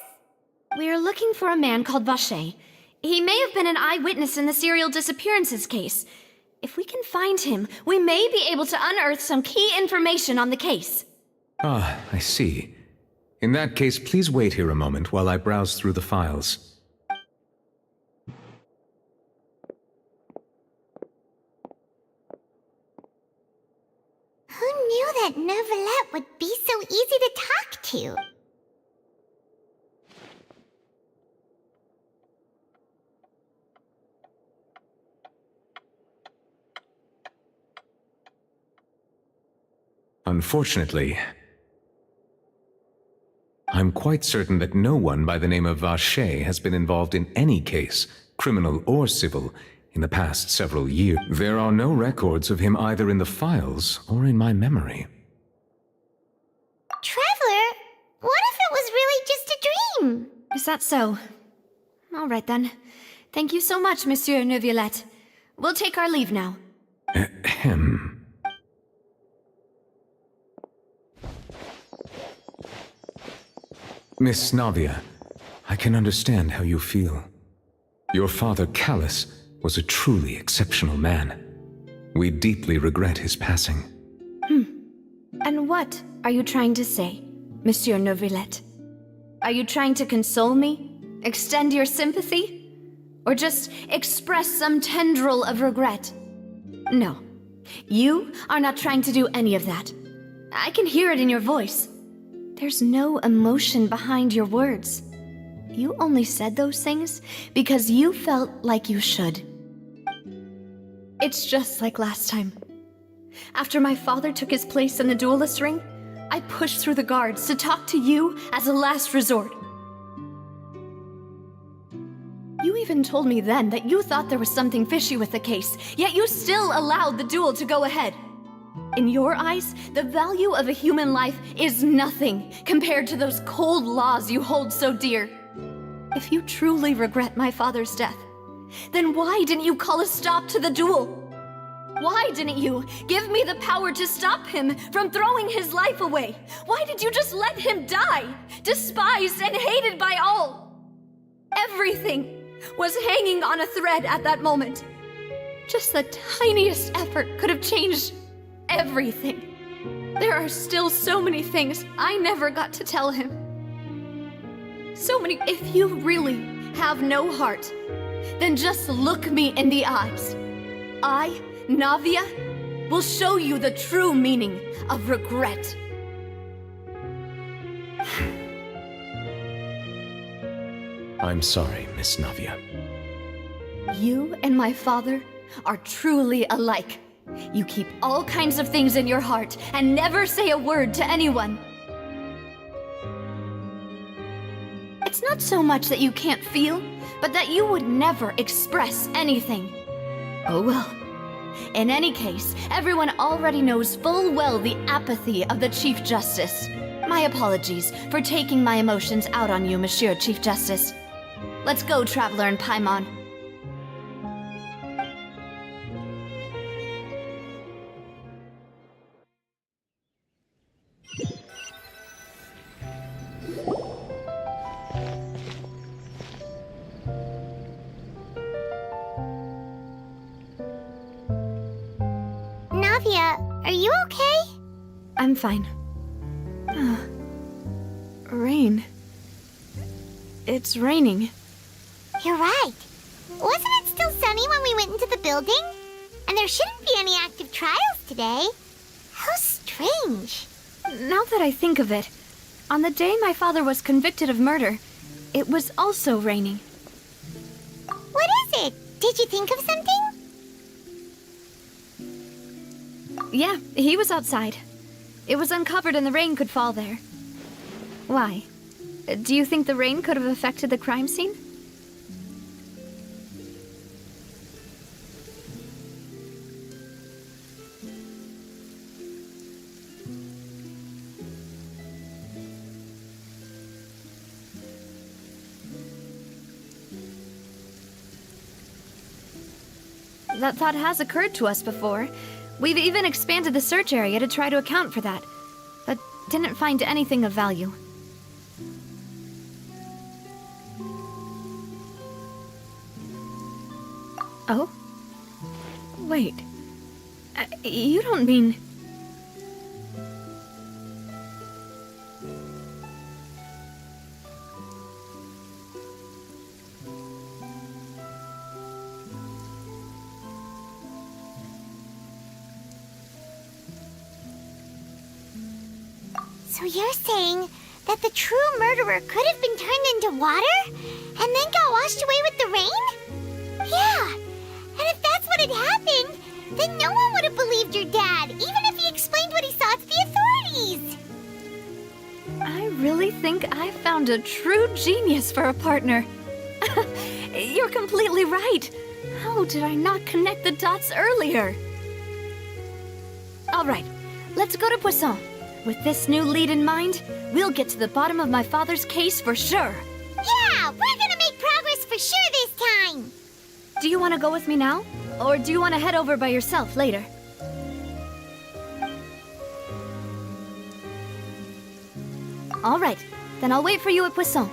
We're looking for a man called Vache. He may have been an eyewitness in the serial disappearances case. If we can find him, we may be able to unearth some key information on the case. Ah, I see. In that case, please wait here a moment while I browse through the files. Who knew that Nervalet would be so easy to talk to? Unfortunately, I'm quite certain that no one by the name of Vache has been involved in any case, criminal or civil, in the past several years. There are no records of him either in the files or in my memory. Traveler, what if it was really just a dream? Is that so? All right then. Thank you so much, Monsieur Neuvillette. We'll take our leave now. Ahem. Miss Navia, I can understand how you feel. Your father, Callus, was a truly exceptional man. We deeply regret his passing. And what are you trying to say, Monsieur Neuvillette? Are you trying to console me? Extend your sympathy? Or just express some tendril of regret? No. You are not trying to do any of that. I can hear it in your voice. There's no emotion behind your words. You only said those things because you felt like you should. It's just like last time. After my father took his place in the duelist ring, I pushed through the guards to talk to you as a last resort. You even told me then that you thought there was something fishy with the case, yet you still allowed the duel to go ahead. In your eyes, the value of a human life is nothing compared to those cold laws you hold so dear. If you truly regret my father's death, then why didn't you call a stop to the duel? Why didn't you give me the power to stop him from throwing his life away? Why did you just let him die, despised and hated by all? Everything was hanging on a thread at that moment. Just the tiniest effort could have changed everything. There are still so many things I never got to tell him. So many. If you really have no heart, then just look me in the eyes. I, Navia, will show you the true meaning of regret. I'm sorry, Miss Navia. You and my father are truly alike. You keep all kinds of things in your heart and never say a word to anyone. It's not so much that you can't feel, but that you would never express anything. Oh well. In any case, everyone already knows full well the apathy of the Chief Justice. My apologies for taking my emotions out on you, Monsieur Chief Justice. Let's go, Traveler and Paimon. Navia, are you okay? I'm fine. Rain. It's raining. You're right. Wasn't it still sunny when we went into the building? And there shouldn't be any active trials today. How strange. Now that I think of it, on the day my father was convicted of murder, it was also raining. What is it? Did you think of something? Yeah, he was outside. It was uncovered and the rain could fall there. Why? Do you think the rain could have affected the crime scene? That thought has occurred to us before. We've even expanded the search area to try to account for that, but didn't find anything of value. Oh? Wait. You don't mean... So you're saying that the true murderer could have been turned into water and then got washed away with the rain? Yeah, and if that's what had happened, then no one would have believed your dad, even if he explained what he saw to the authorities. I really think I found a true genius for a partner. You're completely right. How did I not connect the dots earlier? All right, let's go to Poisson. With this new lead in mind, we'll get to the bottom of my father's case for sure. Yeah, we're gonna make progress for sure this time. Do you want to go with me now? Or do you want to head over by yourself later? All right, then I'll wait for you at Poisson.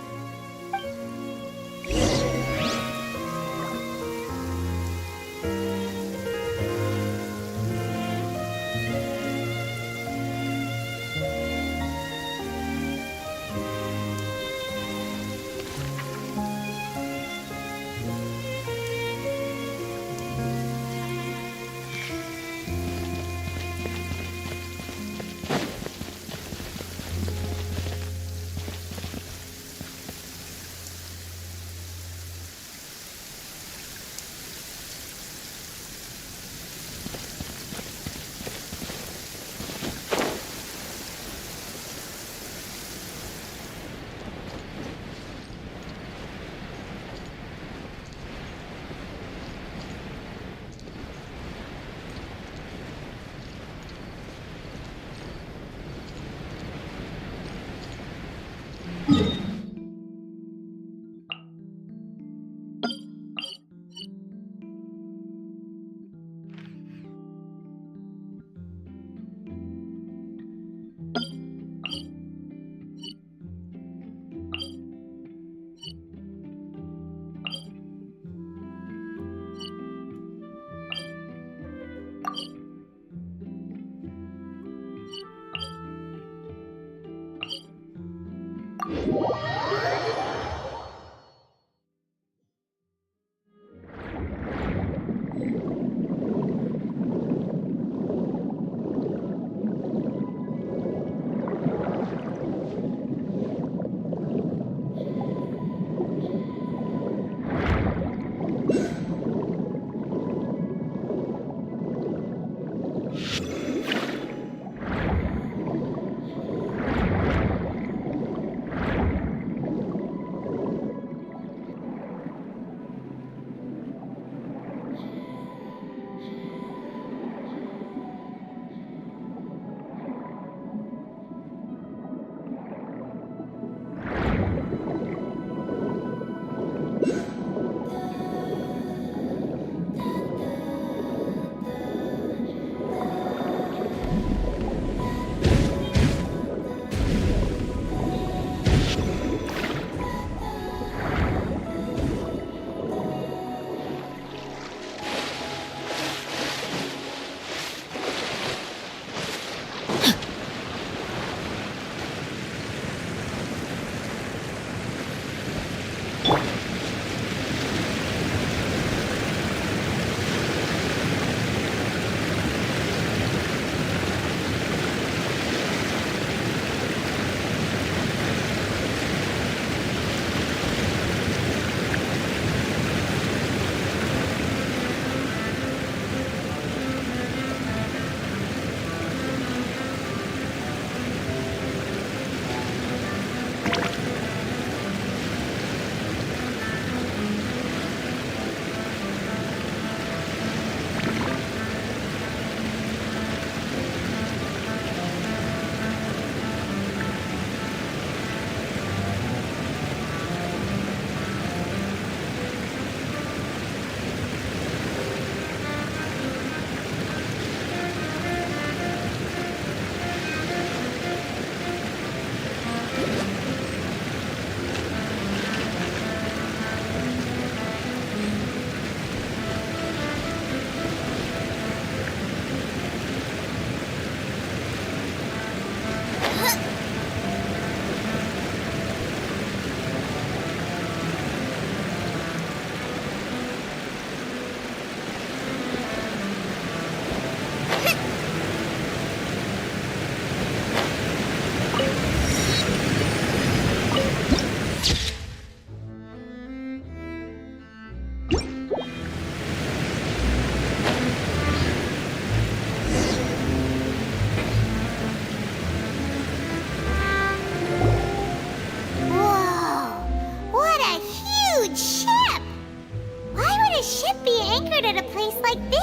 place like this?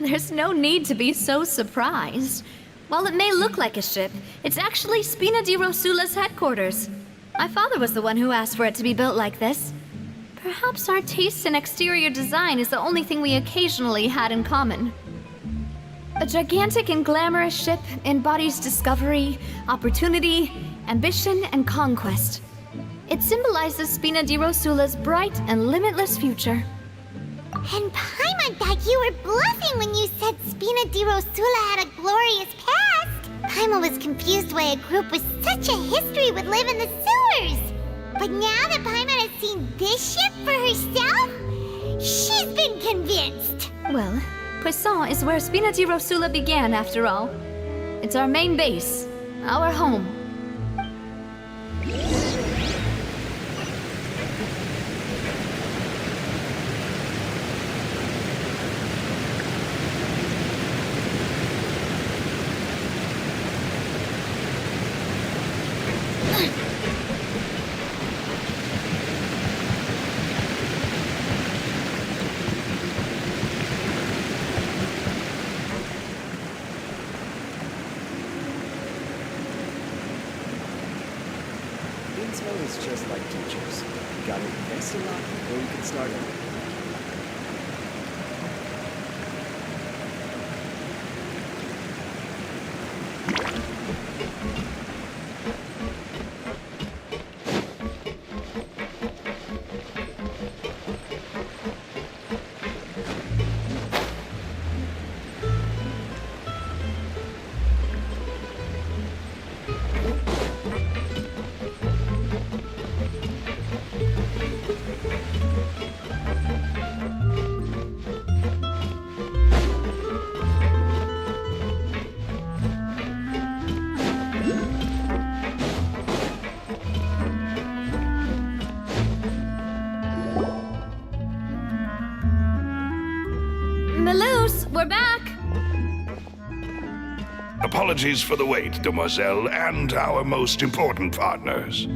There's no need to be so surprised. While it may look like a ship, it's actually Spina di Rosula's headquarters. My father was the one who asked for it to be built like this. Perhaps our taste in exterior design is the only thing we occasionally had in common. A gigantic and glamorous ship embodies discovery, opportunity, ambition, and conquest. It symbolizes Spina di Rosula's bright and limitless future. And Paimon thought you were bluffing when you said Spina di Rosula had a glorious past. Paimon was confused why a group with such a history would live in the sewers. But now that Paimon has seen this ship for herself, she's been convinced. Well, Poisson is where Spina di Rosula began, after all. It's our main base, our home. Inspo is just like teachers. You gotta invest a lot before you can start it. Melus, we're back! Apologies for the wait, demoiselle, and our most important partners.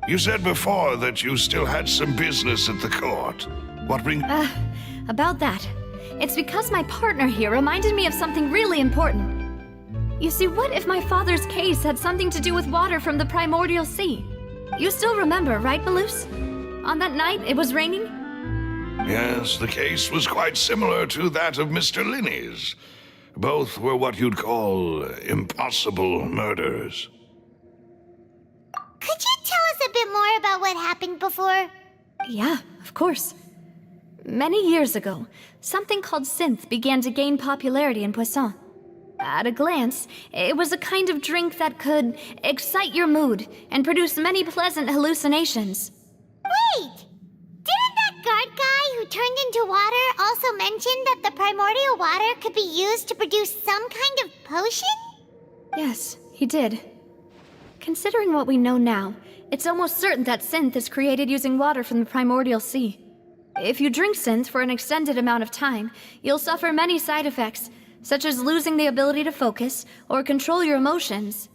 You said before that you still had some business at the court. What brings... About that. It's because my partner here reminded me of something really important. You see, what if my father's case had something to do with water from the primordial sea? You still remember, right, Melus? On that night, it was raining? Yes, the case was quite similar to that of Mr. Linney's. Both were what you'd call impossible murders. Could you tell us a bit more about what happened before? Yeah, of course. Many years ago, something called synth began to gain popularity in Poisson. At a glance, it was a kind of drink that could excite your mood and produce many pleasant hallucinations. Wait! Didn't that guard guy who turned into water also mention that the primordial water could be used to produce some kind of potion? Yes, he did. Considering what we know now, it's almost certain that synth is created using water from the primordial sea. If you drink synth for an extended amount of time, you'll suffer many side effects, such as losing the ability to focus or control your emotions.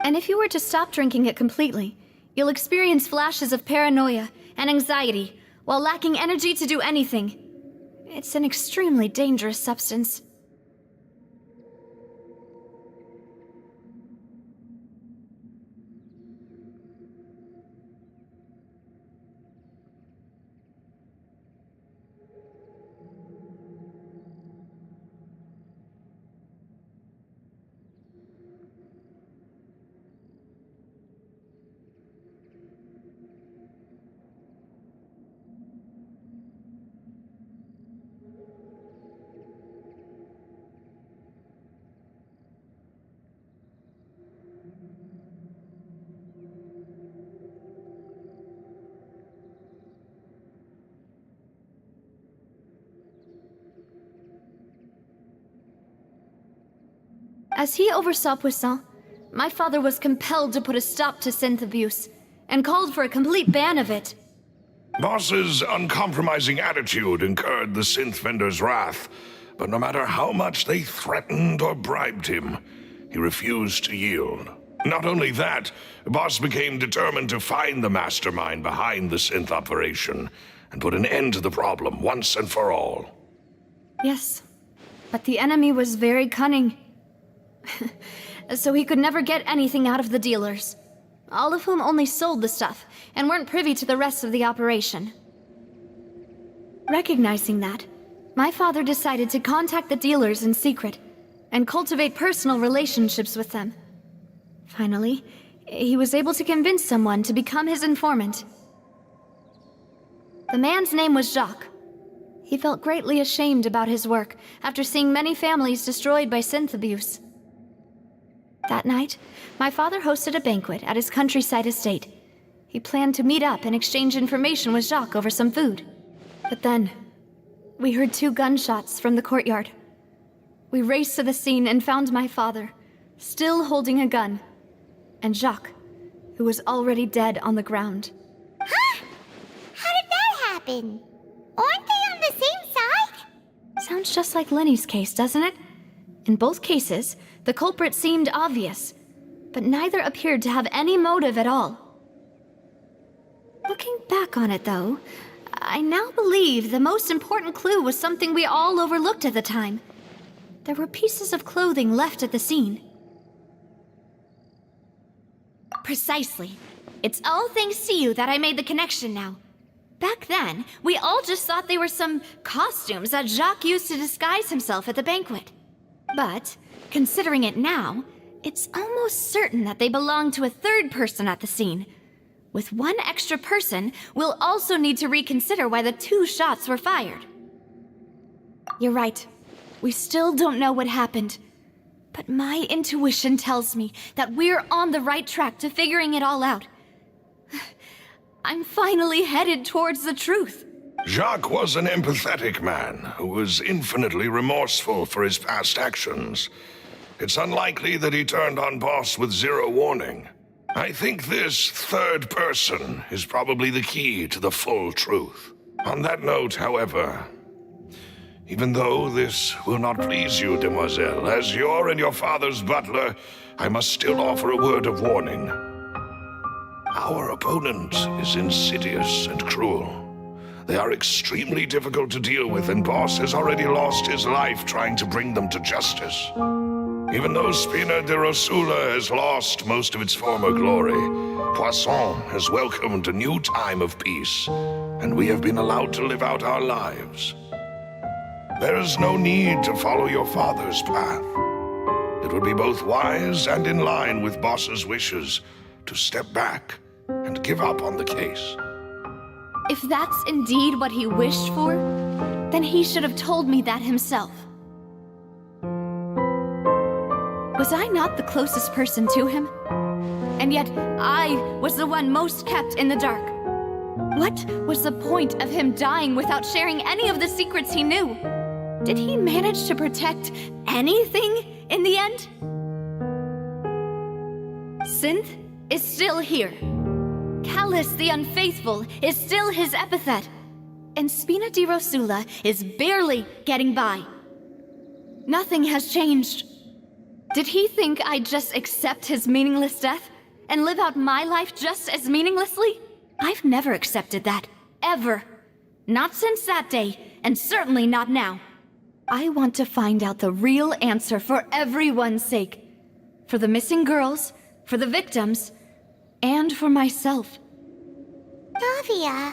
And if you were to stop drinking it completely, you'll experience flashes of paranoia and anxiety while lacking energy to do anything. It's an extremely dangerous substance. As he oversaw Poisson, my father was compelled to put a stop to synth abuse and called for a complete ban of it. Boss's uncompromising attitude incurred the synth vendor's wrath, but no matter how much they threatened or bribed him, he refused to yield. Not only that, Boss became determined to find the mastermind behind the synth operation and put an end to the problem once and for all. Yes, but the enemy was very cunning. So he could never get anything out of the dealers, all of whom only sold the stuff and weren't privy to the rest of the operation. Recognizing that, my father decided to contact the dealers in secret and cultivate personal relationships with them. Finally, he was able to convince someone to become his informant. The man's name was Jacques. He felt greatly ashamed about his work after seeing many families destroyed by synth abuse. That night, my father hosted a banquet at his countryside estate. He planned to meet up and exchange information with Jacques over some food. But then, we heard 2 gunshots from the courtyard. We raced to the scene and found my father, still holding a gun, and Jacques, who was already dead on the ground. Huh? How did that happen? Aren't they on the same side? Sounds just like Lenny's case, doesn't it? In both cases, the culprit seemed obvious, but neither appeared to have any motive at all. Looking back on it, though, I now believe the most important clue was something we all overlooked at the time. There were pieces of clothing left at the scene. Precisely. It's all thanks to you that I made the connection now. Back then, we all just thought they were some costumes that Jacques used to disguise himself at the banquet. But, considering it now, it's almost certain that they belong to a third person at the scene. With one extra person, we'll also need to reconsider why the 2 shots were fired. You're right. We still don't know what happened. But my intuition tells me that we're on the right track to figuring it all out. I'm finally headed towards the truth. Jacques was an empathetic man who was infinitely remorseful for his past actions. It's unlikely that he turned on Boss with 0 warning. I think this third person is probably the key to the full truth. On that note, however, even though this will not please you, demoiselle, as your and your father's butler, I must still offer a word of warning. Our opponent is insidious and cruel. They are extremely difficult to deal with, and Boss has already lost his life trying to bring them to justice. Even though Spina de Rosula has lost most of its former glory, Poisson has welcomed a new time of peace, and we have been allowed to live out our lives. There is no need to follow your father's path. It would be both wise and in line with Boss's wishes to step back and give up on the case. If that's indeed what he wished for, then he should have told me that himself. Was I not the closest person to him? And yet, I was the one most kept in the dark. What was the point of him dying without sharing any of the secrets he knew? Did he manage to protect anything in the end? Synth is still here. Callus the Unfaithful is still his epithet. And Spina di Rosula is barely getting by. Nothing has changed. Did he think I'd just accept his meaningless death and live out my life just as meaninglessly? I've never accepted that. Ever. Not since that day, and certainly not now. I want to find out the real answer for everyone's sake. For the missing girls, for the victims, and for myself. Navia.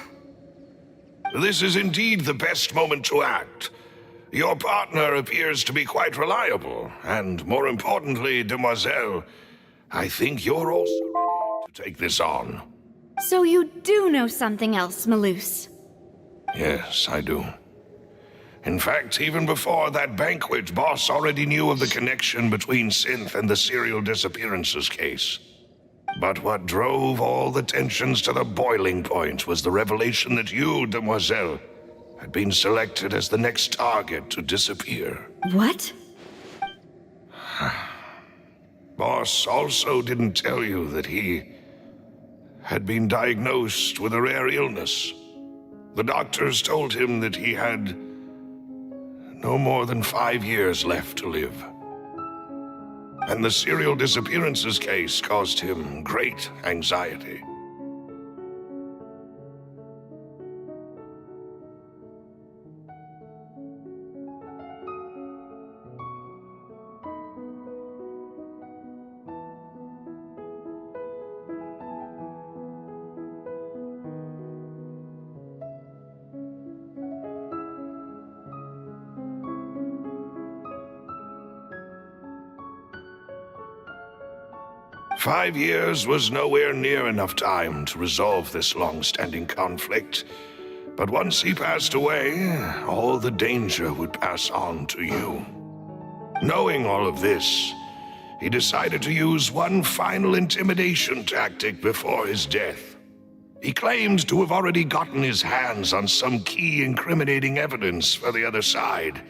This is indeed the best moment to act. Your partner appears to be quite reliable, and more importantly, demoiselle, I think you're also ready to take this on. So you do know something else, Malus? Yes, I do. In fact, even before that banquet, Boss already knew of the connection between Synth and the serial disappearances case. But what drove all the tensions to the boiling point was the revelation that you, demoiselle, had been selected as the next target to disappear. What? Boss also didn't tell you that he had been diagnosed with a rare illness. The doctors told him that he had no more than 5 years left to live. And the serial disappearances case caused him great anxiety. Five years was nowhere near enough time to resolve this long-standing conflict. But once he passed away, all the danger would pass on to you. Knowing all of this, he decided to use one final intimidation tactic before his death. He claimed to have already gotten his hands on some key incriminating evidence for the other side,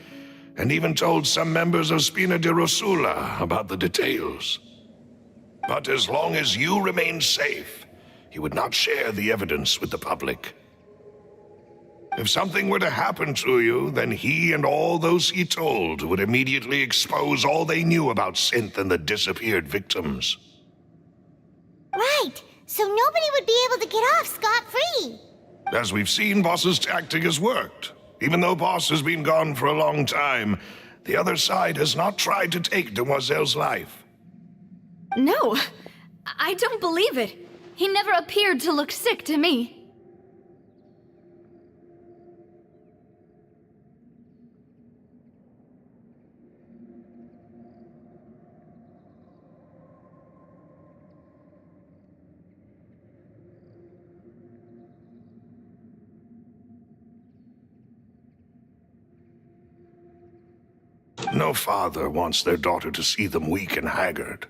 and even told some members of Spina di Rosula about the details. But as long as you remained safe, he would not share the evidence with the public. If something were to happen to you, then he and all those he told would immediately expose all they knew about Synth and the disappeared victims. Right, so nobody would be able to get off scot-free. As we've seen, Boss's tactic has worked. Even though Boss has been gone for a long time, the other side has not tried to take Demoiselle's life. No, I don't believe it. He never appeared to look sick to me. No father wants their daughter to see them weak and haggard,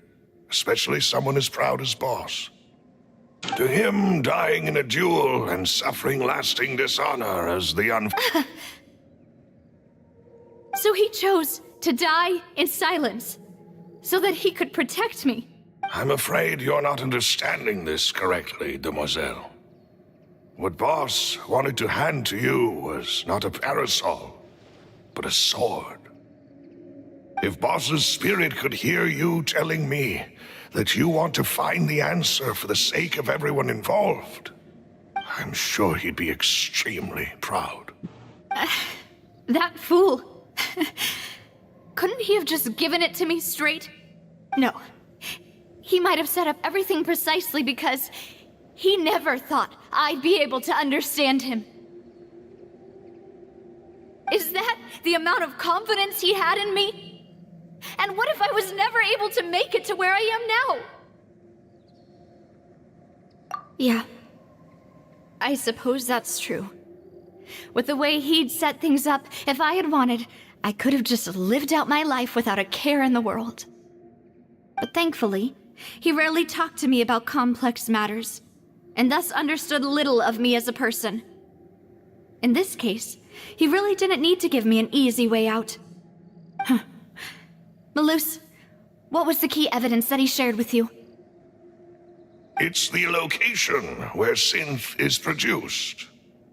especially someone as proud as Boss. To him, dying in a duel and suffering lasting dishonor as the So he chose to die in silence, so that he could protect me. I'm afraid you're not understanding this correctly, Demoiselle. What Boss wanted to hand to you was not a parasol, but a sword. If Boss's spirit could hear you telling me that you want to find the answer for the sake of everyone involved, I'm sure he'd be extremely proud. That fool. Couldn't he have just given it to me straight? No. He might have set up everything precisely because he never thought I'd be able to understand him. Is that the amount of confidence he had in me? And what if I was never able to make it to where I am now? Yeah. I suppose that's true. With the way he'd set things up, if I had wanted, I could have just lived out my life without a care in the world. But thankfully, he rarely talked to me about complex matters, and thus understood little of me as a person. In this case, he really didn't need to give me an easy way out. Malus, what was the key evidence that he shared with you? It's the location where Synth is produced.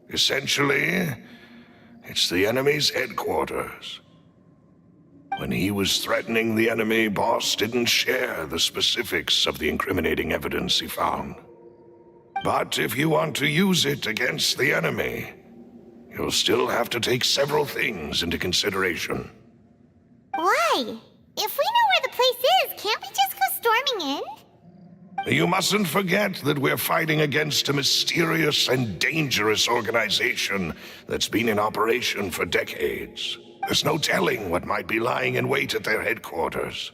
Essentially, it's the enemy's headquarters. When he was threatening the enemy, Boss didn't share the specifics of the incriminating evidence he found. But if you want to use it against the enemy, you'll still have to take several things into consideration. Why? If we know where the place is, can't we just go storming in? You mustn't forget that we're fighting against a mysterious and dangerous organization that's been in operation for decades. There's no telling what might be lying in wait at their headquarters.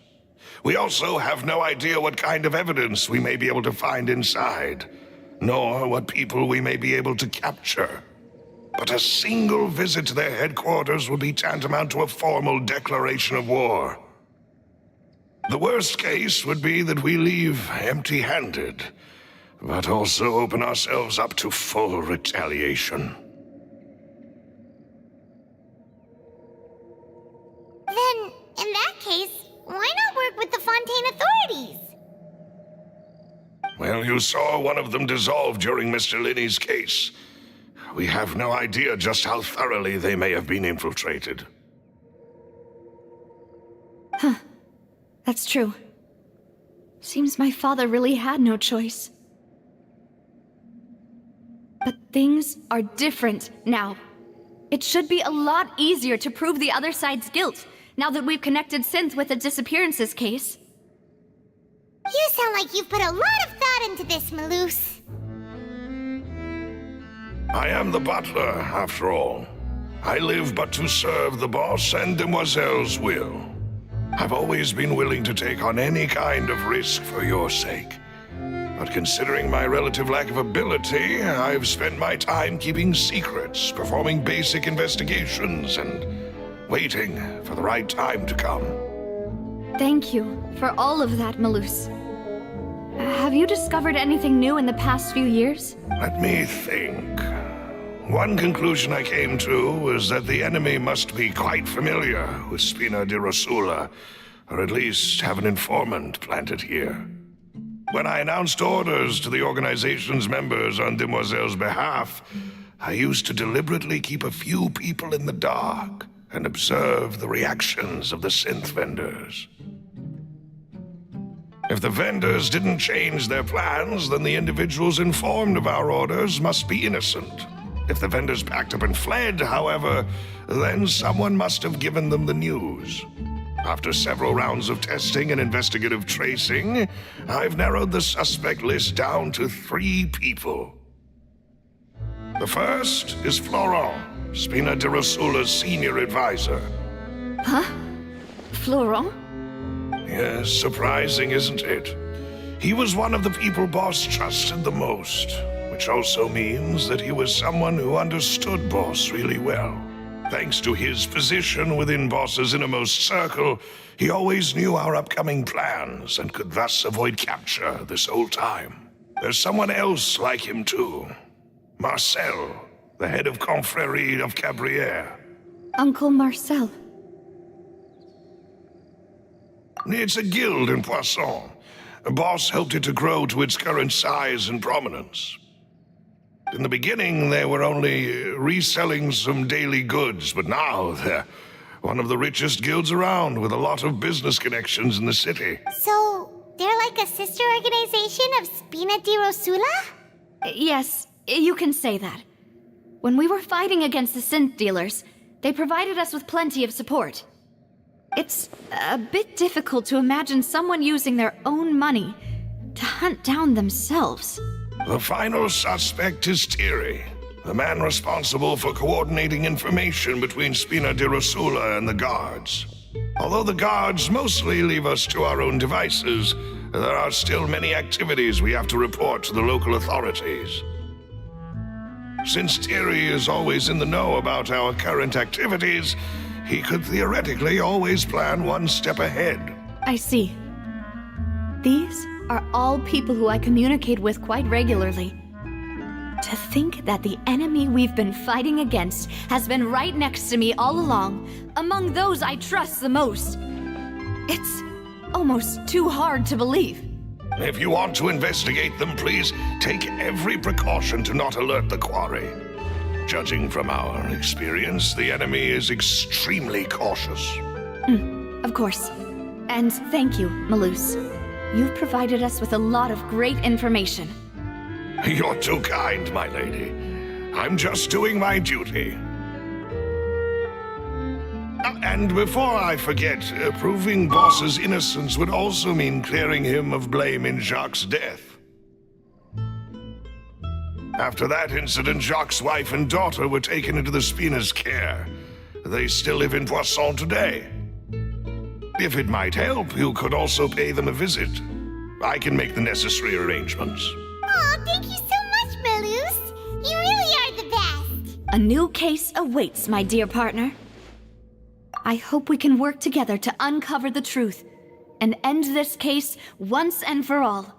We also have no idea what kind of evidence we may be able to find inside, nor what people we may be able to capture. But a single visit to their headquarters will be tantamount to a formal declaration of war. The worst case would be that we leave empty-handed, but also open ourselves up to full retaliation. Then, in that case, why not work with the Fontaine authorities? Well, you saw one of them dissolve during Mr. Linney's case. We have no idea just how thoroughly they may have been infiltrated. Huh. That's true. Seems my father really had no choice. But things are different now. It should be a lot easier to prove the other side's guilt, now that we've connected Synth with the disappearances case. You sound like you've put a lot of thought into this, Malus. I am the butler, after all. I live but to serve the boss and Demoiselle's will. I've always been willing to take on any kind of risk for your sake. But considering my relative lack of ability, I've spent my time keeping secrets, performing basic investigations, and waiting for the right time to come. Thank you for all of that, Malus. Have you discovered anything new in the past few years? Let me think. One conclusion I came to was that the enemy must be quite familiar with Spina di Rosula, or at least have an informant planted here. When I announced orders to the organization's members on Demoiselle's behalf, I used to deliberately keep a few people in the dark and observe the reactions of the synth vendors. If the vendors didn't change their plans, then the individuals informed of our orders must be innocent. If the vendors packed up and fled, however, then someone must have given them the news. After several rounds of testing and investigative tracing, I've narrowed the suspect list down to 3 people. The first is Florent, Spina di Rosula's senior advisor. Huh? Florent? Yes, surprising, isn't it? He was one of the people Boss trusted the most, which also means that he was someone who understood Boss really well. Thanks to his position within Boss's innermost circle, he always knew our upcoming plans and could thus avoid capture this whole time. There's someone else like him too. Marcel, the head of Confrérie of Cabrières. Uncle Marcel. It's a guild in Poisson. Boss helped it to grow to its current size and prominence. In the beginning, they were only reselling some daily goods, but now they're one of the richest guilds around with a lot of business connections in the city. So, they're like a sister organization of Spina di Rosula? Yes, you can say that. When we were fighting against the synth dealers, they provided us with plenty of support. It's a bit difficult to imagine someone using their own money to hunt down themselves. The final suspect is Thierry, the man responsible for coordinating information between Spina di Rosula and the guards. Although the guards mostly leave us to our own devices, there are still many activities we have to report to the local authorities. Since Thierry is always in the know about our current activities, he could theoretically always plan one step ahead. I see. These are all people who I communicate with quite regularly. To think that the enemy we've been fighting against has been right next to me all along, among those I trust the most. It's almost too hard to believe. If you want to investigate them, please take every precaution to not alert the quarry. Judging from our experience, the enemy is extremely cautious. Of course. And thank you, Malus. You've provided us with a lot of great information. You're too kind, my lady. I'm just doing my duty. And before I forget, proving Boss's innocence would also mean clearing him of blame in Jacques' death. After that incident, Jacques' wife and daughter were taken into the Spina's care. They still live in Poisson today. If it might help, you could also pay them a visit. I can make the necessary arrangements. Oh, thank you so much, Malus. You really are the best. A new case awaits, my dear partner. I hope we can work together to uncover the truth and end this case once and for all.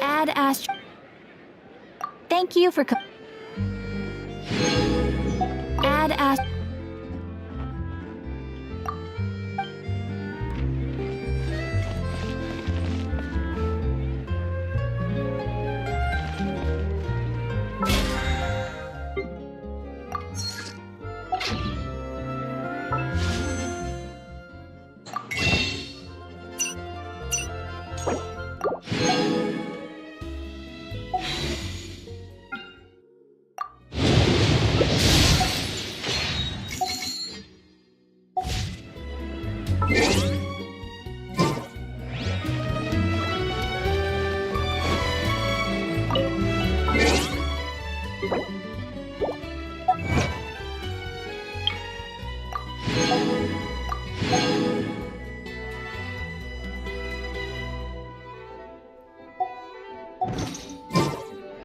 Add Astro. Thank you for Add Astro.